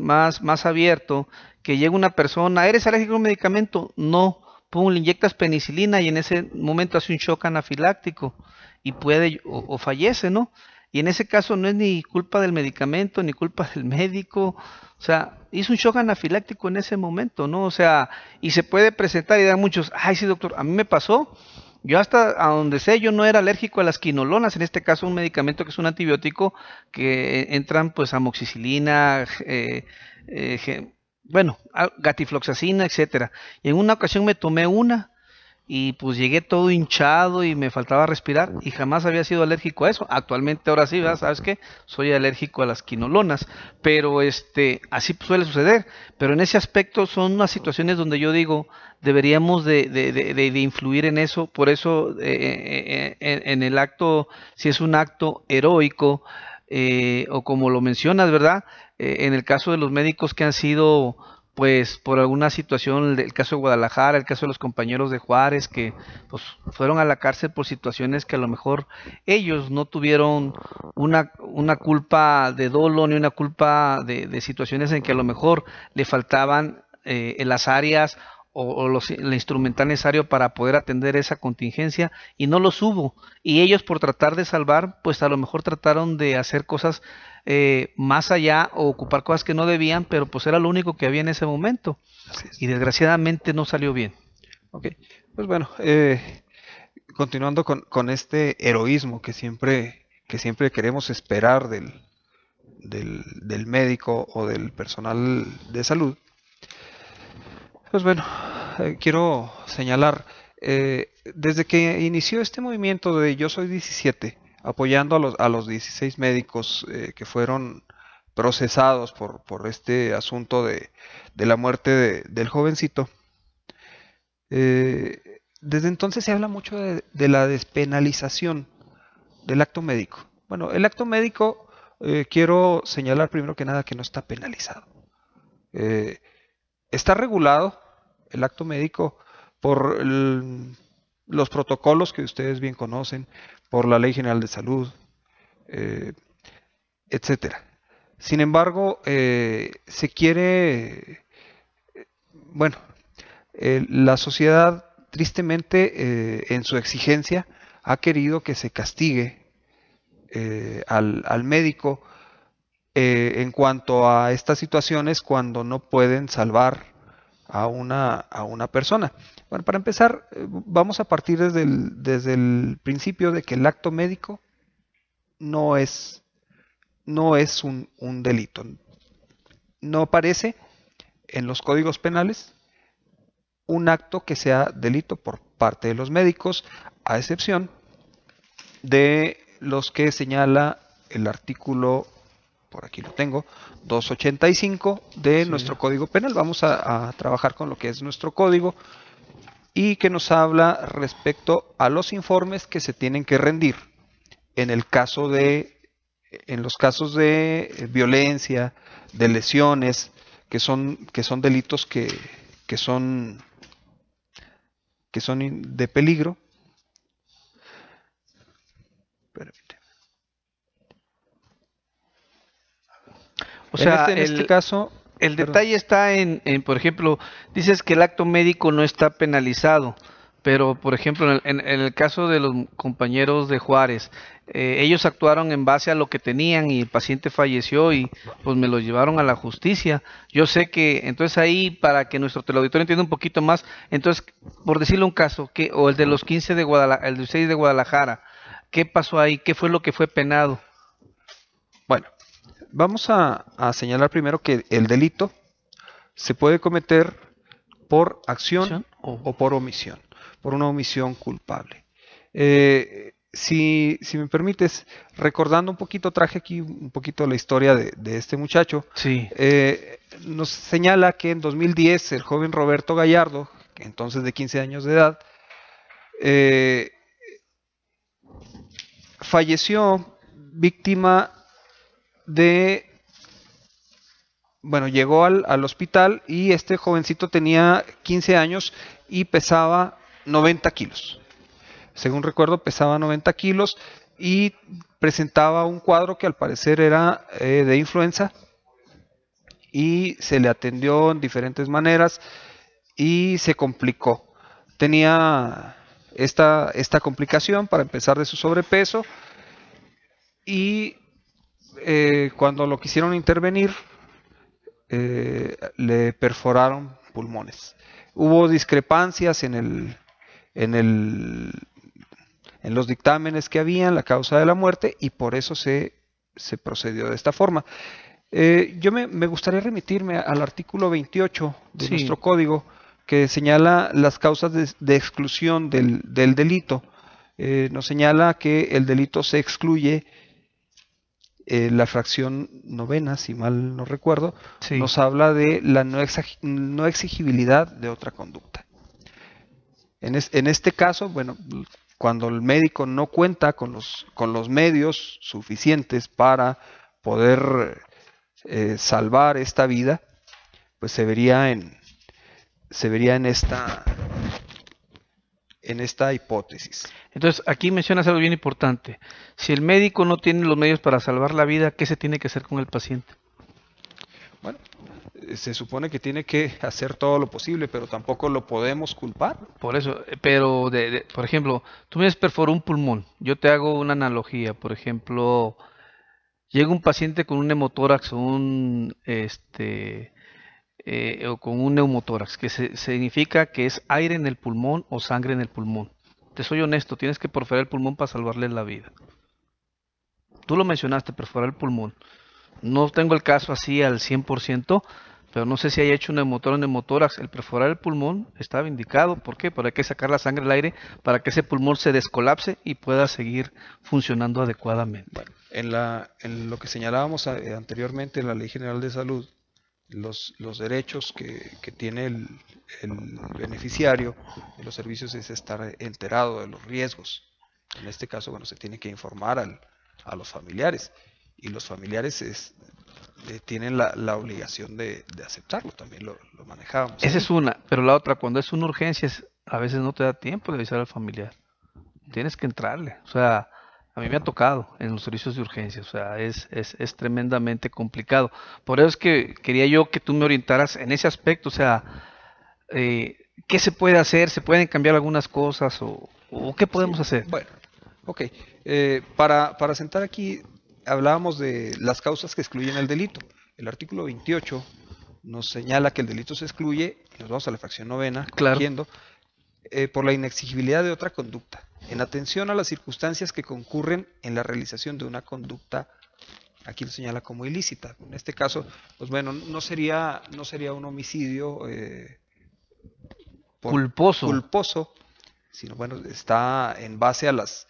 abierto, que llega una persona, ¿eres alérgico a un medicamento? No, pum, le inyectas penicilina y en ese momento hace un shock anafiláctico y puede o fallece, ¿no? Y en ese caso no es ni culpa del medicamento, ni culpa del médico, o sea, hizo un shock anafiláctico en ese momento, ¿no? O sea, y se puede presentar y dar muchos, ay sí doctor, a mí me pasó, yo hasta a donde sé, yo no era alérgico a las quinolonas, en este caso un medicamento que es un antibiótico, que entran pues amoxicilina, bueno, gatifloxacina, etcétera. Y en una ocasión me tomé una, y pues llegué todo hinchado y me faltaba respirar y jamás había sido alérgico a eso. Actualmente ahora sí, ¿verdad? ¿Sabes qué? Soy alérgico a las quinolonas, pero así suele suceder, pero en ese aspecto son unas situaciones donde yo digo, deberíamos de influir en eso, por eso en el acto, si es un acto heroico, o como lo mencionas, ¿verdad? En el caso de los médicos que han sido pues por alguna situación, el caso de Guadalajara, el caso de los compañeros de Juárez, que pues fueron a la cárcel por situaciones que a lo mejor ellos no tuvieron una culpa de dolo, ni una culpa de situaciones en que a lo mejor le faltaban en las áreas o el instrumental necesario para poder atender esa contingencia, y no los hubo, y ellos por tratar de salvar, pues a lo mejor trataron de hacer cosas más allá o ocupar cosas que no debían, pero pues era lo único que había en ese momento y desgraciadamente no salió bien. Ok, pues bueno, continuando con este heroísmo que siempre queremos esperar del médico o del personal de salud, pues bueno, quiero señalar, desde que inició este movimiento de Yo Soy 17, apoyando a los 16 médicos que fueron procesados por este asunto de la muerte del jovencito. Desde entonces se habla mucho de la despenalización del acto médico. Bueno, el acto médico, quiero señalar primero que nada que no está penalizado. Está regulado el acto médico por los protocolos que ustedes bien conocen, por la Ley General de Salud, etcétera. Sin embargo, se quiere, bueno, la sociedad tristemente en su exigencia ha querido que se castigue al médico en cuanto a estas situaciones cuando no pueden salvar a una persona. Bueno, para empezar, vamos a partir desde el principio de que el acto médico no es un delito. No aparece en los códigos penales un acto que sea delito por parte de los médicos, a excepción de los que señala el artículo, por aquí lo tengo, 285 de nuestro Código Penal. Vamos a trabajar con lo que es nuestro código y que nos habla respecto a los informes que se tienen que rendir en los casos de violencia, de lesiones, que son delitos que son de peligro. O sea, en este caso, el detalle está por ejemplo, dices que el acto médico no está penalizado, pero, por ejemplo, en el caso de los compañeros de Juárez, ellos actuaron en base a lo que tenían y el paciente falleció y pues me lo llevaron a la justicia. Yo sé que, entonces ahí, para que nuestro teleauditorio entienda un poquito más, entonces, por decirle un caso, o el de los 15 de Guadalajara, el de 6 de Guadalajara, ¿qué pasó ahí? ¿Qué fue lo que fue penado? Bueno, vamos a señalar primero que el delito se puede cometer por acción o por omisión, por una omisión culpable. Si me permites, recordando un poquito, traje aquí un poquito la historia de este muchacho. Sí. Nos señala que en 2010 el joven Roberto Gallardo, entonces de 15 años de edad, falleció víctima llegó al hospital y este jovencito tenía 15 años y pesaba 90 kilos. Según recuerdo, pesaba 90 kilos y presentaba un cuadro que al parecer era de influenza y se le atendió en diferentes maneras y se complicó. Tenía esta complicación para empezar de su sobrepeso y cuando lo quisieron intervenir, le perforaron pulmones. Hubo discrepancias en los dictámenes que había, la causa de la muerte, y por eso se procedió de esta forma. Yo me gustaría remitirme al artículo 28 de nuestro código, que señala las causas de exclusión del delito. Nos señala que el delito se excluye. La fracción novena, si mal no recuerdo, nos habla de la no exigibilidad de otra conducta. En este caso, bueno, cuando el médico no cuenta con los medios suficientes para poder salvar esta vida, pues se vería en esta hipótesis. Entonces, aquí mencionas algo bien importante. Si el médico no tiene los medios para salvar la vida, ¿qué se tiene que hacer con el paciente? Bueno, se supone que tiene que hacer todo lo posible, pero tampoco lo podemos culpar. Por eso, pero, por ejemplo, tú me perforó un pulmón. Yo te hago una analogía. Por ejemplo, llega un paciente con un hemotórax o con un neumotórax, que significa que es aire en el pulmón o sangre en el pulmón. Te soy honesto, tienes que perforar el pulmón para salvarle la vida. Tú lo mencionaste, perforar el pulmón. No tengo el caso así al 100%, pero no sé si haya hecho un neumotórax o neumotórax. El perforar el pulmón estaba indicado. ¿Por qué? Porque hay que sacar la sangre al aire para que ese pulmón se descolapse y pueda seguir funcionando adecuadamente. Bueno, en lo que señalábamos anteriormente en la Ley General de Salud, los derechos que tiene el beneficiario de los servicios es estar enterado de los riesgos. En este caso, bueno, se tiene que informar a los familiares y los familiares tienen la obligación de aceptarlo, también lo manejábamos Esa ahí. es una, pero la otra, cuando es una urgencia, a veces no te da tiempo de avisar al familiar. Tienes que entrarle. O sea, a mí me ha tocado en los servicios de urgencia. O sea, es tremendamente complicado. Por eso es que quería yo que tú me orientaras en ese aspecto. O sea, ¿qué se puede hacer? ¿Se pueden cambiar algunas cosas? ¿O qué Sí, podemos hacer? bueno, ok. Para sentar aquí, hablábamos de las causas que excluyen el delito. El artículo 28 nos señala que el delito se excluye, y nos vamos a la fracción novena, Claro. corrigiendo, por la inexigibilidad de otra conducta, en atención a las circunstancias que concurren en la realización de una conducta, aquí lo señala como ilícita. En este caso, pues bueno, no sería un homicidio por Culposo. culposo, sino bueno, está en base a las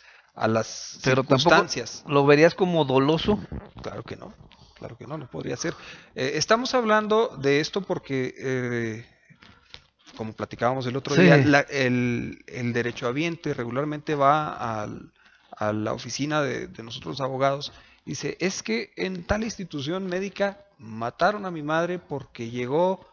Pero tampoco circunstancias. lo verías como doloso. Claro que no podría ser. Estamos hablando de esto porque, como platicábamos el otro día, Sí. el derechohabiente regularmente va a la oficina de nosotros los abogados y dice, es que en tal institución médica mataron a mi madre porque llegó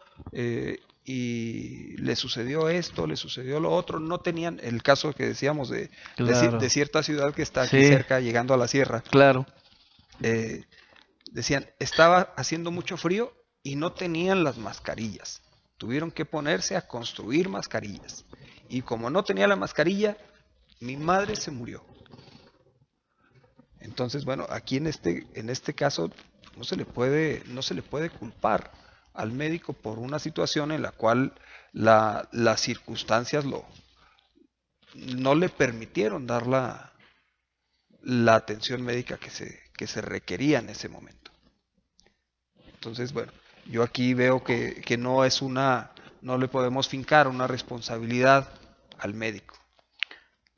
y le sucedió esto, le sucedió lo otro, no tenían el caso que decíamos de Claro. cierta ciudad que está aquí Sí, cerca, llegando a la sierra, claro. decían, estaba haciendo mucho frío y no tenían las mascarillas. Tuvieron que ponerse a construir mascarillas. Y como no tenía la mascarilla, mi madre se murió. Entonces, bueno, aquí en este caso no se le puede culpar al médico por una situación en la cual las circunstancias no le permitieron dar la atención médica que se requería en ese momento. Entonces, bueno, yo aquí veo que no le podemos fincar una responsabilidad al médico.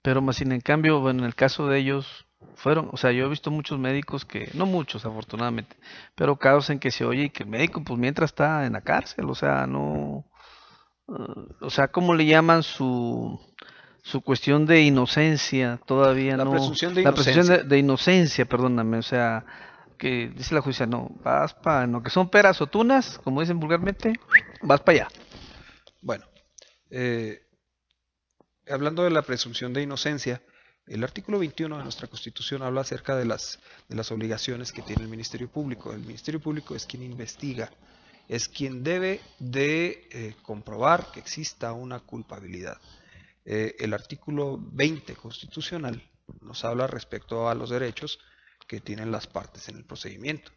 Pero más sin en cambio, bueno, en el caso de ellos fueron, o sea, yo he visto muchos médicos que, no muchos afortunadamente, pero casos en que se oye y que el médico pues mientras está en la cárcel, o sea, no, o sea, ¿cómo le llaman su cuestión de inocencia? Todavía La no, presunción de la presunción inocencia. de inocencia, perdóname, o sea, que dice la justicia, no, vas para, en lo que son peras o tunas, como dicen vulgarmente, vas para allá. Bueno, eh, hablando de la presunción de inocencia, el artículo 21 de nuestra Constitución habla acerca de las obligaciones que tiene el Ministerio Público. El Ministerio Público es quien investiga, es quien debe de comprobar que exista una culpabilidad. El artículo 20 constitucional nos habla respecto a los derechos que tienen las partes en el procedimiento.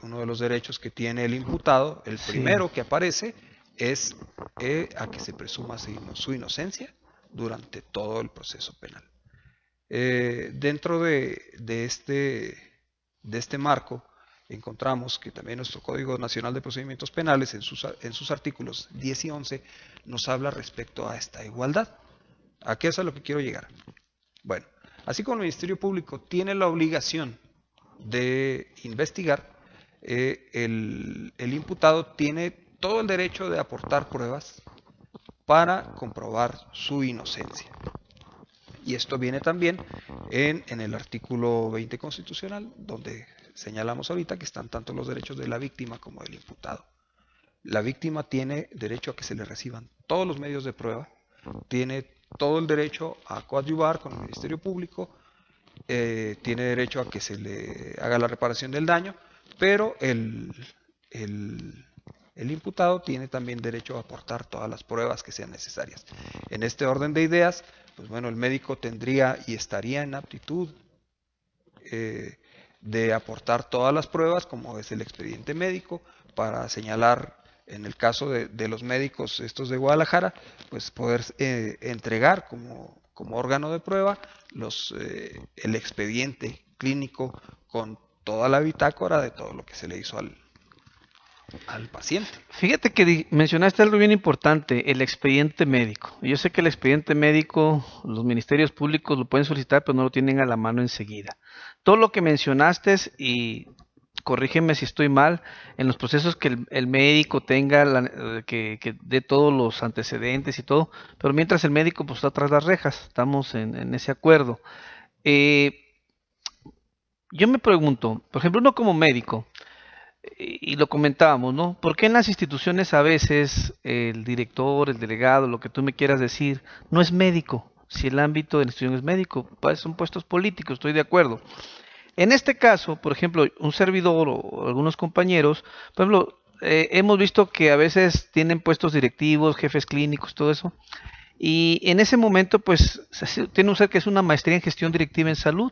Uno de los derechos que tiene el imputado, el Sí. primero que aparece, es a que se presuma su inocencia durante todo el proceso penal. Dentro de este marco, encontramos que también nuestro Código Nacional de Procedimientos Penales, en sus artículos 10 y 11, nos habla respecto a esta igualdad. ¿A qué es a lo que quiero llegar? Bueno, así como el Ministerio Público tiene la obligación de investigar, el imputado tiene todo el derecho de aportar pruebas para comprobar su inocencia. Y esto viene también en el artículo 20 constitucional, donde señalamos ahorita que están tanto los derechos de la víctima como del imputado. La víctima tiene derecho a que se le reciban todos los medios de prueba, tiene todo el derecho a coadyuvar con el Ministerio Público, tiene derecho a que se le haga la reparación del daño, pero el, el imputado tiene también derecho a aportar todas las pruebas que sean necesarias. En este orden de ideas, pues bueno, el médico tendría y estaría en aptitud de aportar todas las pruebas, como es el expediente médico, para señalar, en el caso de los médicos estos de Guadalajara, pues poder entregar como órgano de prueba el expediente clínico con toda la bitácora de todo lo que se le hizo al paciente. Fíjate que mencionaste algo bien importante, el expediente médico. Yo sé que el expediente médico, los ministerios públicos lo pueden solicitar, pero no lo tienen a la mano enseguida. Todo lo que mencionaste, y corrígeme si estoy mal, en los procesos que el médico tenga, que dé todos los antecedentes y todo, pero mientras el médico pues está tras las rejas, estamos en ese acuerdo. Eh, yo me pregunto, por ejemplo, uno como médico, y lo comentábamos, ¿no? ¿Por qué en las instituciones a veces el director, el delegado, lo que tú me quieras decir, no es médico? Si el ámbito de la institución es médico, pues son puestos políticos, estoy de acuerdo. En este caso, por ejemplo, un servidor o algunos compañeros, por ejemplo, hemos visto que a veces tienen puestos directivos, jefes clínicos, todo eso, y en ese momento, pues, tiene un ser que es una maestría en gestión directiva en salud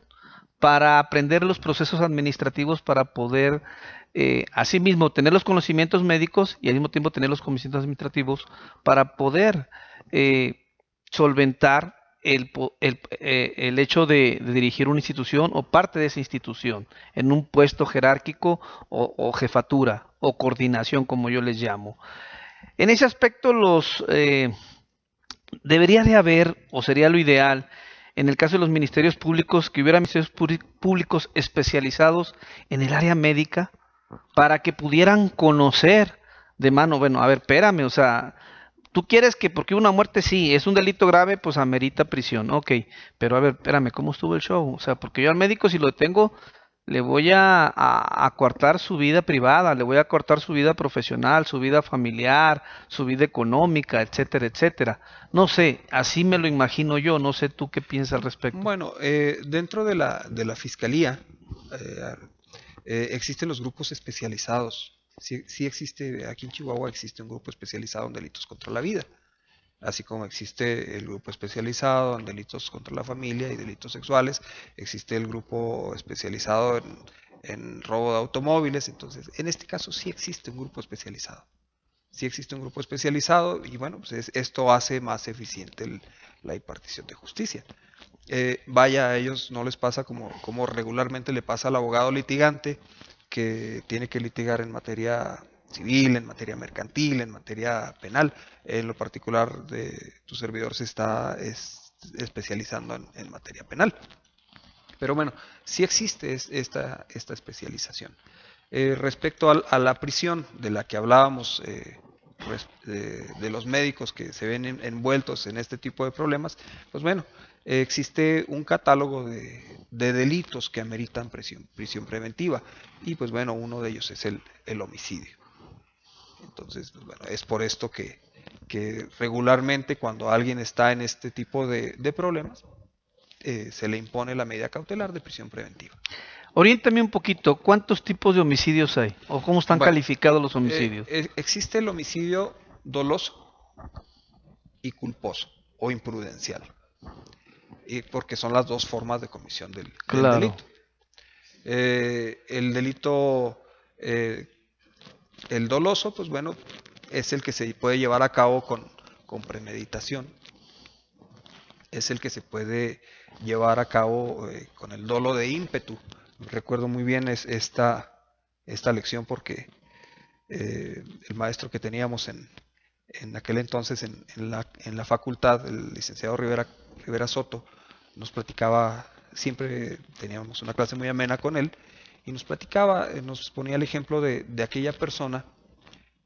para aprender los procesos administrativos para poder, asimismo, tener los conocimientos médicos y al mismo tiempo tener los conocimientos administrativos para poder eh, solventar el hecho de dirigir una institución o parte de esa institución en un puesto jerárquico o jefatura o coordinación, como yo les llamo. En ese aspecto, debería de haber, o sería lo ideal, en el caso de los ministerios públicos, que hubiera ministerios públicos especializados en el área médica para que pudieran conocer de mano, bueno, a ver, espérame, o sea, tú quieres que porque una muerte sí, es un delito grave, pues amerita prisión, ok, pero a ver, espérame, ¿cómo estuvo el show? O sea, porque yo al médico si lo detengo, le voy a coartar su vida privada, le voy a cortar su vida profesional, su vida familiar, su vida económica, etcétera, etcétera. No sé, así me lo imagino yo, no sé tú qué piensas al respecto. Bueno, dentro de la fiscalía eh, existen los grupos especializados. Sí, sí existe, aquí en Chihuahua existe un grupo especializado en delitos contra la vida, así como existe el grupo especializado en delitos contra la familia y delitos sexuales, existe el grupo especializado en robo de automóviles. Entonces, en este caso sí existe un grupo especializado. Sí existe un grupo especializado y bueno, pues esto hace más eficiente la impartición de justicia. Vaya, a ellos no les pasa como regularmente le pasa al abogado litigante, que tiene que litigar en materia civil, en materia mercantil, en materia penal. En lo particular de tu servidor se está especializando en materia penal. Pero bueno, sí existe esta especialización. Respecto a la prisión de la que hablábamos, de los médicos que se ven envueltos en este tipo de problemas, pues bueno, existe un catálogo de delitos que ameritan prisión preventiva y pues bueno, uno de ellos es el homicidio. Entonces, pues bueno, es por esto que regularmente cuando alguien está en este tipo de problemas, se le impone la medida cautelar de prisión preventiva. Oriéntame un poquito, ¿cuántos tipos de homicidios hay? ¿O cómo están Bueno, calificados los homicidios? existe el homicidio doloso y culposo o imprudencial, porque son las dos formas de comisión del Claro, delito. El delito, eh, el doloso, pues bueno, es el que se puede llevar a cabo con premeditación, es el que se puede llevar a cabo con el dolo de ímpetu. Recuerdo muy bien esta lección porque el maestro que teníamos en aquel entonces en la facultad, el licenciado Rivera Soto, nos platicaba, siempre teníamos una clase muy amena con él, y nos platicaba, nos ponía el ejemplo de aquella persona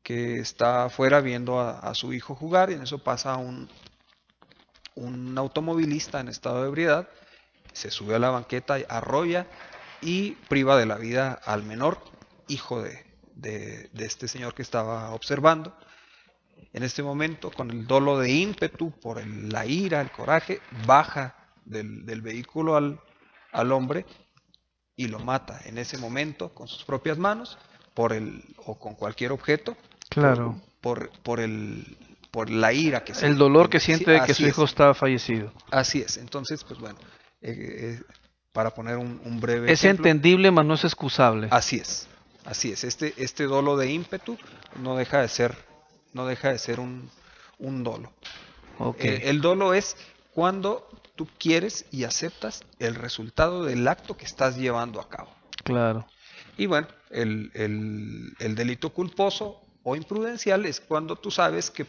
que está afuera viendo a su hijo jugar, y en eso pasa un automovilista en estado de ebriedad, se sube a la banqueta, arrolla y priva de la vida al menor, hijo de este señor que estaba observando. En este momento, con el dolo de ímpetu, por la ira, el coraje, baja del vehículo al hombre y lo mata en ese momento con sus propias manos o con cualquier objeto por, claro. por la ira que El se... dolor que Sí, siente de que su así hijo es, está fallecido. así es. Entonces, pues bueno, para poner un breve Es ejemplo, entendible, mas no es excusable. así es, así es. Este dolo de ímpetu no deja de ser, no deja de ser un dolo. Ok, El dolo es cuando tú quieres y aceptas el resultado del acto que estás llevando a cabo. claro. Y bueno, el delito culposo o imprudencial es cuando tú sabes que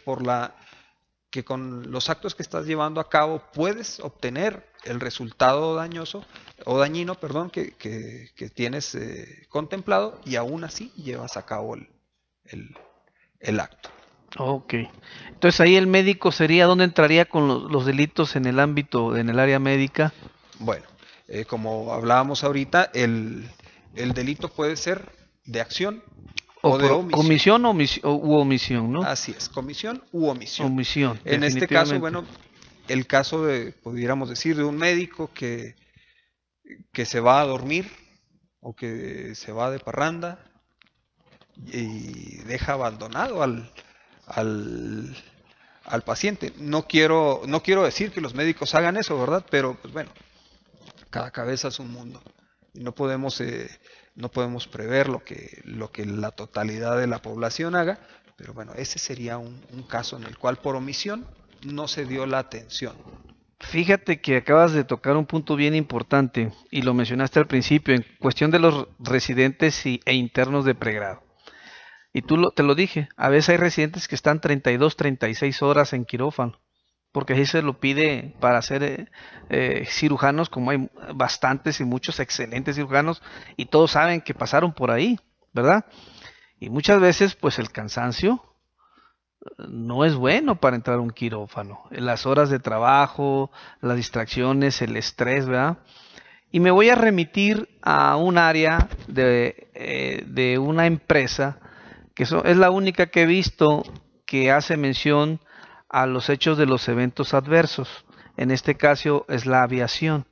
que con los actos que estás llevando a cabo puedes obtener el resultado dañoso o dañino, perdón, que tienes contemplado, y aún así llevas a cabo el, el acto. Ok. Entonces ahí el médico sería, ¿dónde entraría con los delitos en el ámbito, en el área médica? Bueno, como hablábamos ahorita, el delito puede ser de acción O o de por omisión. comisión u omisión, ¿no? Así es, comisión u omisión. Omisión, En este caso, definitivamente. bueno, el caso de, pudiéramos decir, de un médico que se va a dormir o que se va de parranda y deja abandonado al, al paciente. No quiero decir que los médicos hagan eso, ¿verdad? Pero, pues bueno, cada cabeza es un mundo. Y no podemos prever lo que la totalidad de la población haga, pero bueno, ese sería un caso en el cual por omisión no se dio la atención. Fíjate que acabas de tocar un punto bien importante y lo mencionaste al principio en cuestión de los residentes e internos de pregrado. Y te lo dije, a veces hay residentes que están 32, 36 horas en quirófano, porque así se lo pide para ser cirujanos, como hay bastantes y muchos excelentes cirujanos, y todos saben que pasaron por ahí, ¿verdad? Y muchas veces, pues el cansancio no es bueno para entrar a un quirófano. Las horas de trabajo, las distracciones, el estrés, ¿verdad? Y me voy a remitir a un área de una empresa es la única que he visto que hace mención a los hechos de los eventos adversos. En este caso es la aviación,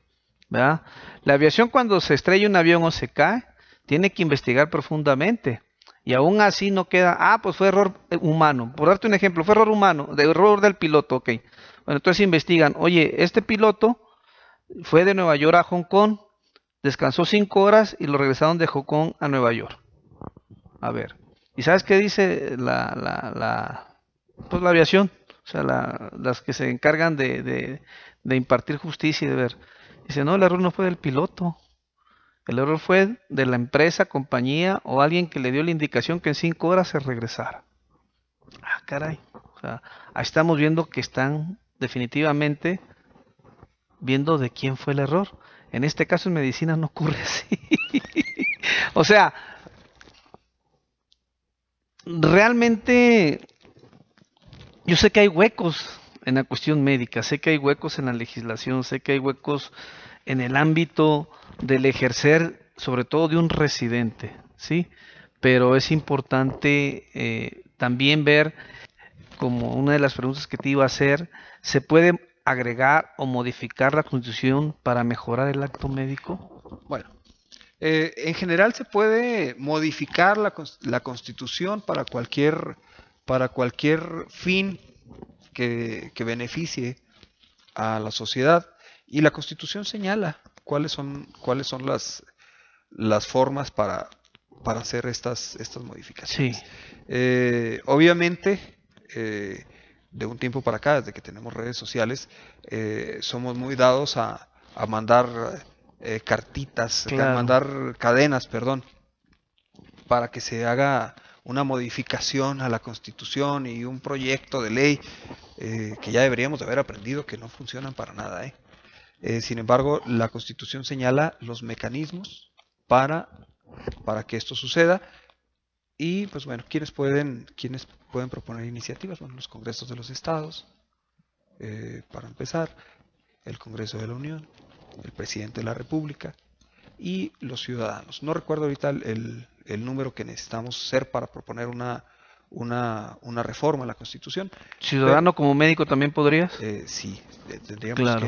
¿verdad? La aviación, cuando se estrella un avión o se cae, tiene que investigar profundamente. Y aún así no queda, pues fue error humano. Por darte un ejemplo, fue error humano, de error del piloto, ok. Bueno, entonces investigan, oye, este piloto fue de Nueva York a Hong Kong, descansó 5 horas y lo regresaron de Hong Kong a Nueva York. A ver, ¿y sabes qué dice pues la aviación? O sea, las que se encargan de impartir justicia y de ver. Dice, no, el error no fue del piloto. El error fue de la empresa, compañía o alguien que le dio la indicación que en 5 horas se regresara. Ah, caray. O sea, ahí estamos viendo que están definitivamente viendo de quién fue el error. En este caso en medicina no ocurre así. O sea, realmente yo sé que hay huecos en la cuestión médica, sé que hay huecos en la legislación, sé que hay huecos en el ámbito del ejercer, sobre todo de un residente, ¿sí? Pero es importante también ver, como una de las preguntas que te iba a hacer, ¿se puede agregar o modificar la Constitución para mejorar el acto médico? Bueno, en general se puede modificar la Constitución para cualquier fin que beneficie a la sociedad, y la Constitución señala cuáles son las formas para hacer estas modificaciones. Sí, Obviamente, de un tiempo para acá, desde que tenemos redes sociales, somos muy dados a mandar cartitas, claro. mandar cadenas, perdón, para que se haga una modificación a la Constitución y un proyecto de ley que ya deberíamos de haber aprendido que no funcionan para nada. Sin embargo, la Constitución señala los mecanismos para que esto suceda, y pues bueno, ¿quiénes pueden proponer iniciativas? Bueno, los congresos de los estados, para empezar, el Congreso de la Unión, el presidente de la República y los ciudadanos. No recuerdo ahorita el número que necesitamos ser para proponer una reforma a la Constitución. ¿Ciudadano como médico también podrías? Sí, Claro.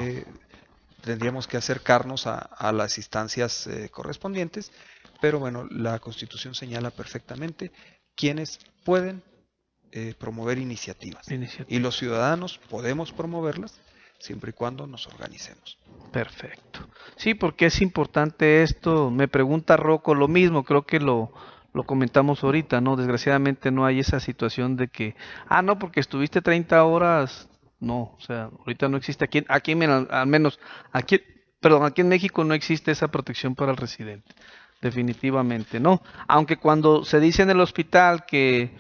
tendríamos que acercarnos a las instancias correspondientes, pero bueno, la Constitución señala perfectamente quiénes pueden promover iniciativas, y los ciudadanos podemos promoverlas siempre y cuando nos organicemos. Perfecto. Sí, porque es importante esto. Me pregunta Rocco lo mismo, creo que lo comentamos ahorita, ¿no? Desgraciadamente no hay esa situación de que, no, porque estuviste 30 horas. No, o sea, ahorita no existe al menos, aquí, perdón, aquí en México no existe esa protección para el residente. definitivamente, ¿no? Aunque cuando se dice en el hospital que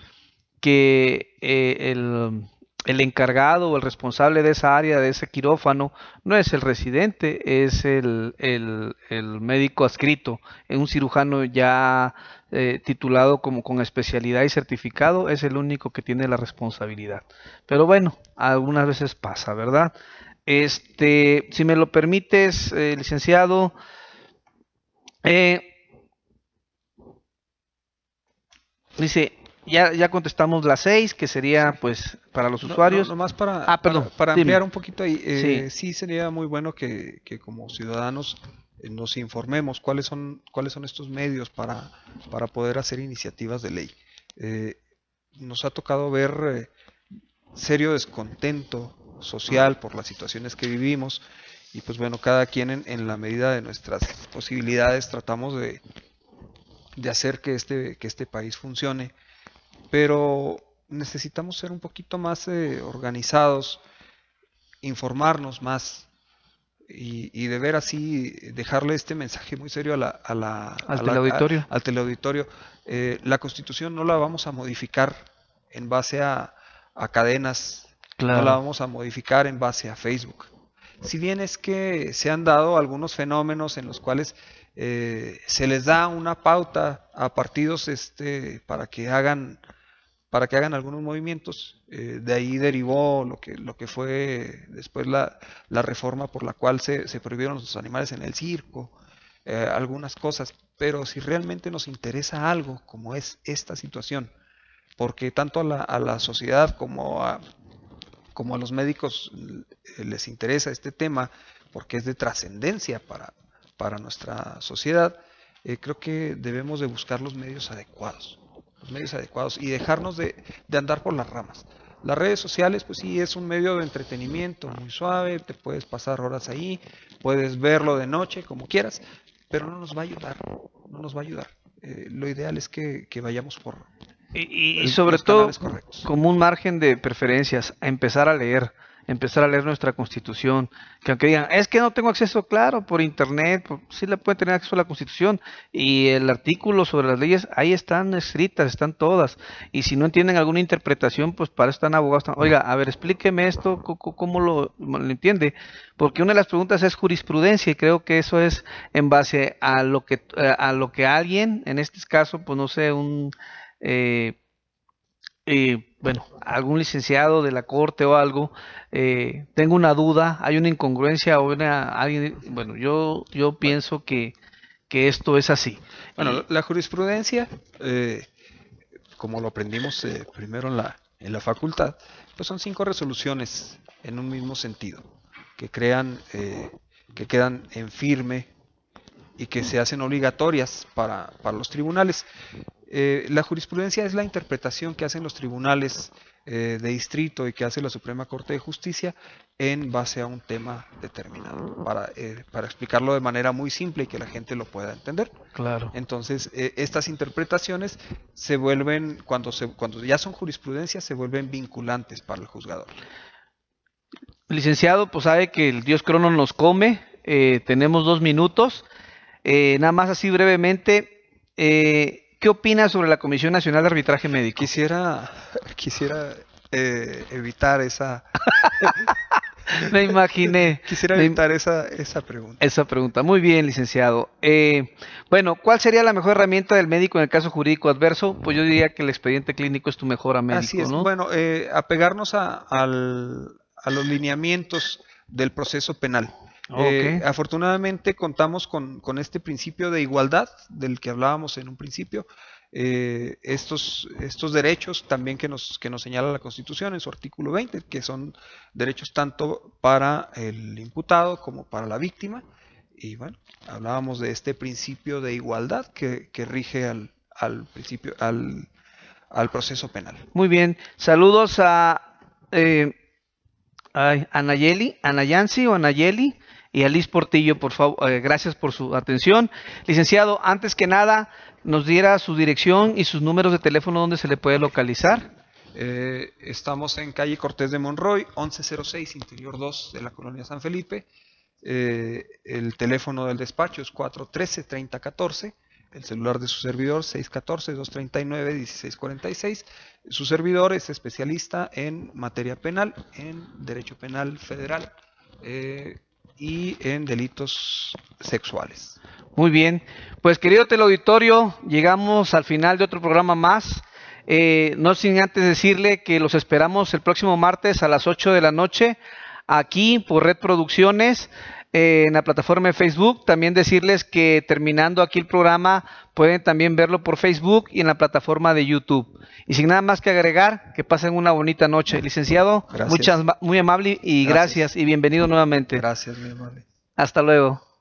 el encargado o el responsable de esa área, de ese quirófano, no es el residente, es el médico adscrito, un cirujano ya titulado como con especialidad y certificado, es el único que tiene la responsabilidad. Pero bueno, algunas veces pasa, ¿verdad? Si me lo permites, licenciado, eh, dice, ya contestamos las 6, que sería Sí. pues para los No, no, usuarios. nomás Ah, perdón, para dime. ampliar un poquito ahí, Sí, sí sería muy bueno que como ciudadanos nos informemos cuáles son estos medios para poder hacer iniciativas de ley. Eh, Nos ha tocado ver serio descontento social por las situaciones que vivimos y pues bueno, cada quien en la medida de nuestras posibilidades tratamos de hacer que este país funcione, pero necesitamos ser un poquito más organizados, informarnos más y de ver así, dejarle este mensaje muy serio al teleauditorio. al teleauditorio. La constitución no la vamos a modificar en base a cadenas, no la Claro, vamos a modificar en base a Facebook. Si bien es que se han dado algunos fenómenos en los cuales se les da una pauta a partidos para que hagan algunos movimientos. De ahí derivó lo que fue después la reforma por la cual se prohibieron los animales en el circo, algunas cosas. Pero si realmente nos interesa algo, como es esta situación, porque tanto a la sociedad como a los médicos les interesa este tema, porque es de trascendencia para nuestra sociedad, creo que debemos de buscar los medios adecuados y dejarnos de andar por las ramas. Las redes sociales, pues sí, es un medio de entretenimiento muy suave, te puedes pasar horas ahí, puedes verlo de noche, como quieras, pero no nos va a ayudar, no nos va a ayudar. Lo ideal es que vayamos por y sobre los todo canales correctos. como un margen de preferencias, a empezar a leer nuestra constitución, que aunque digan, es que no tengo acceso, claro, por internet, sí le pueden tener acceso a la constitución y el artículo sobre las leyes, ahí están escritas, están todas, y si no entienden alguna interpretación, pues para eso están abogados, oiga, a ver, explíqueme esto, ¿cómo lo entiende? Porque una de las preguntas es jurisprudencia y creo que eso es en base a lo que alguien, en este caso, pues no sé, eh, bueno, algún licenciado de la corte o algo, tengo una duda, hay una incongruencia o alguien, bueno, yo Bueno, pienso que esto es así. bueno, Y la jurisprudencia, como lo aprendimos primero en la facultad, pues son 5 resoluciones en un mismo sentido, que crean, que quedan en firme y que se hacen obligatorias para los tribunales. La jurisprudencia es la interpretación que hacen los tribunales de distrito y que hace la Suprema Corte de Justicia en base a un tema determinado, para explicarlo de manera muy simple y que la gente lo pueda entender. claro. Entonces, estas interpretaciones se vuelven, cuando ya son jurisprudencia, se vuelven vinculantes para el juzgador. Licenciado, pues sabe que el Dios Crono nos come, tenemos 2 minutos. Nada más así brevemente, ¿qué opina sobre la Comisión Nacional de Arbitraje Médico? Quisiera evitar Me imaginé. quisiera Me, evitar esa pregunta. Esa pregunta. Muy bien, licenciado. Bueno, ¿cuál sería la mejor herramienta del médico en el caso jurídico adverso? Pues yo diría que el expediente clínico es tu mejor Así médico, es. ¿no? Bueno, apegarnos a los lineamientos del proceso penal. Ok, Afortunadamente contamos con este principio de igualdad del que hablábamos en un principio. Estos derechos también que nos señala la Constitución en su artículo 20, que son derechos tanto para el imputado como para la víctima. Y bueno, hablábamos de este principio de igualdad que rige al proceso penal. muy bien. Saludos a Anayeli, Anayansi o Anayeli y a Liz Portillo, por favor. Gracias por su atención. Licenciado, antes que nada, nos diera su dirección y sus números de teléfono donde se le puede localizar. Estamos en calle Cortés de Monroy, 1106, Interior 2 de la colonia San Felipe. El teléfono del despacho es 413-3014. el celular de su servidor 614-239-1646. Su servidor es especialista en materia penal, en derecho penal federal y en delitos sexuales. Muy bien, pues querido teleauditorio, llegamos al final de otro programa más. No sin antes decirle que los esperamos el próximo martes a las 8 de la noche aquí por Red Producciones en la plataforma de Facebook. También decirles que terminando aquí el programa pueden también verlo por Facebook y en la plataforma de YouTube. Y sin nada más que agregar, que pasen una bonita noche. Licenciado, muy amable y gracias y bienvenido nuevamente. Gracias, muy amable. Hasta luego.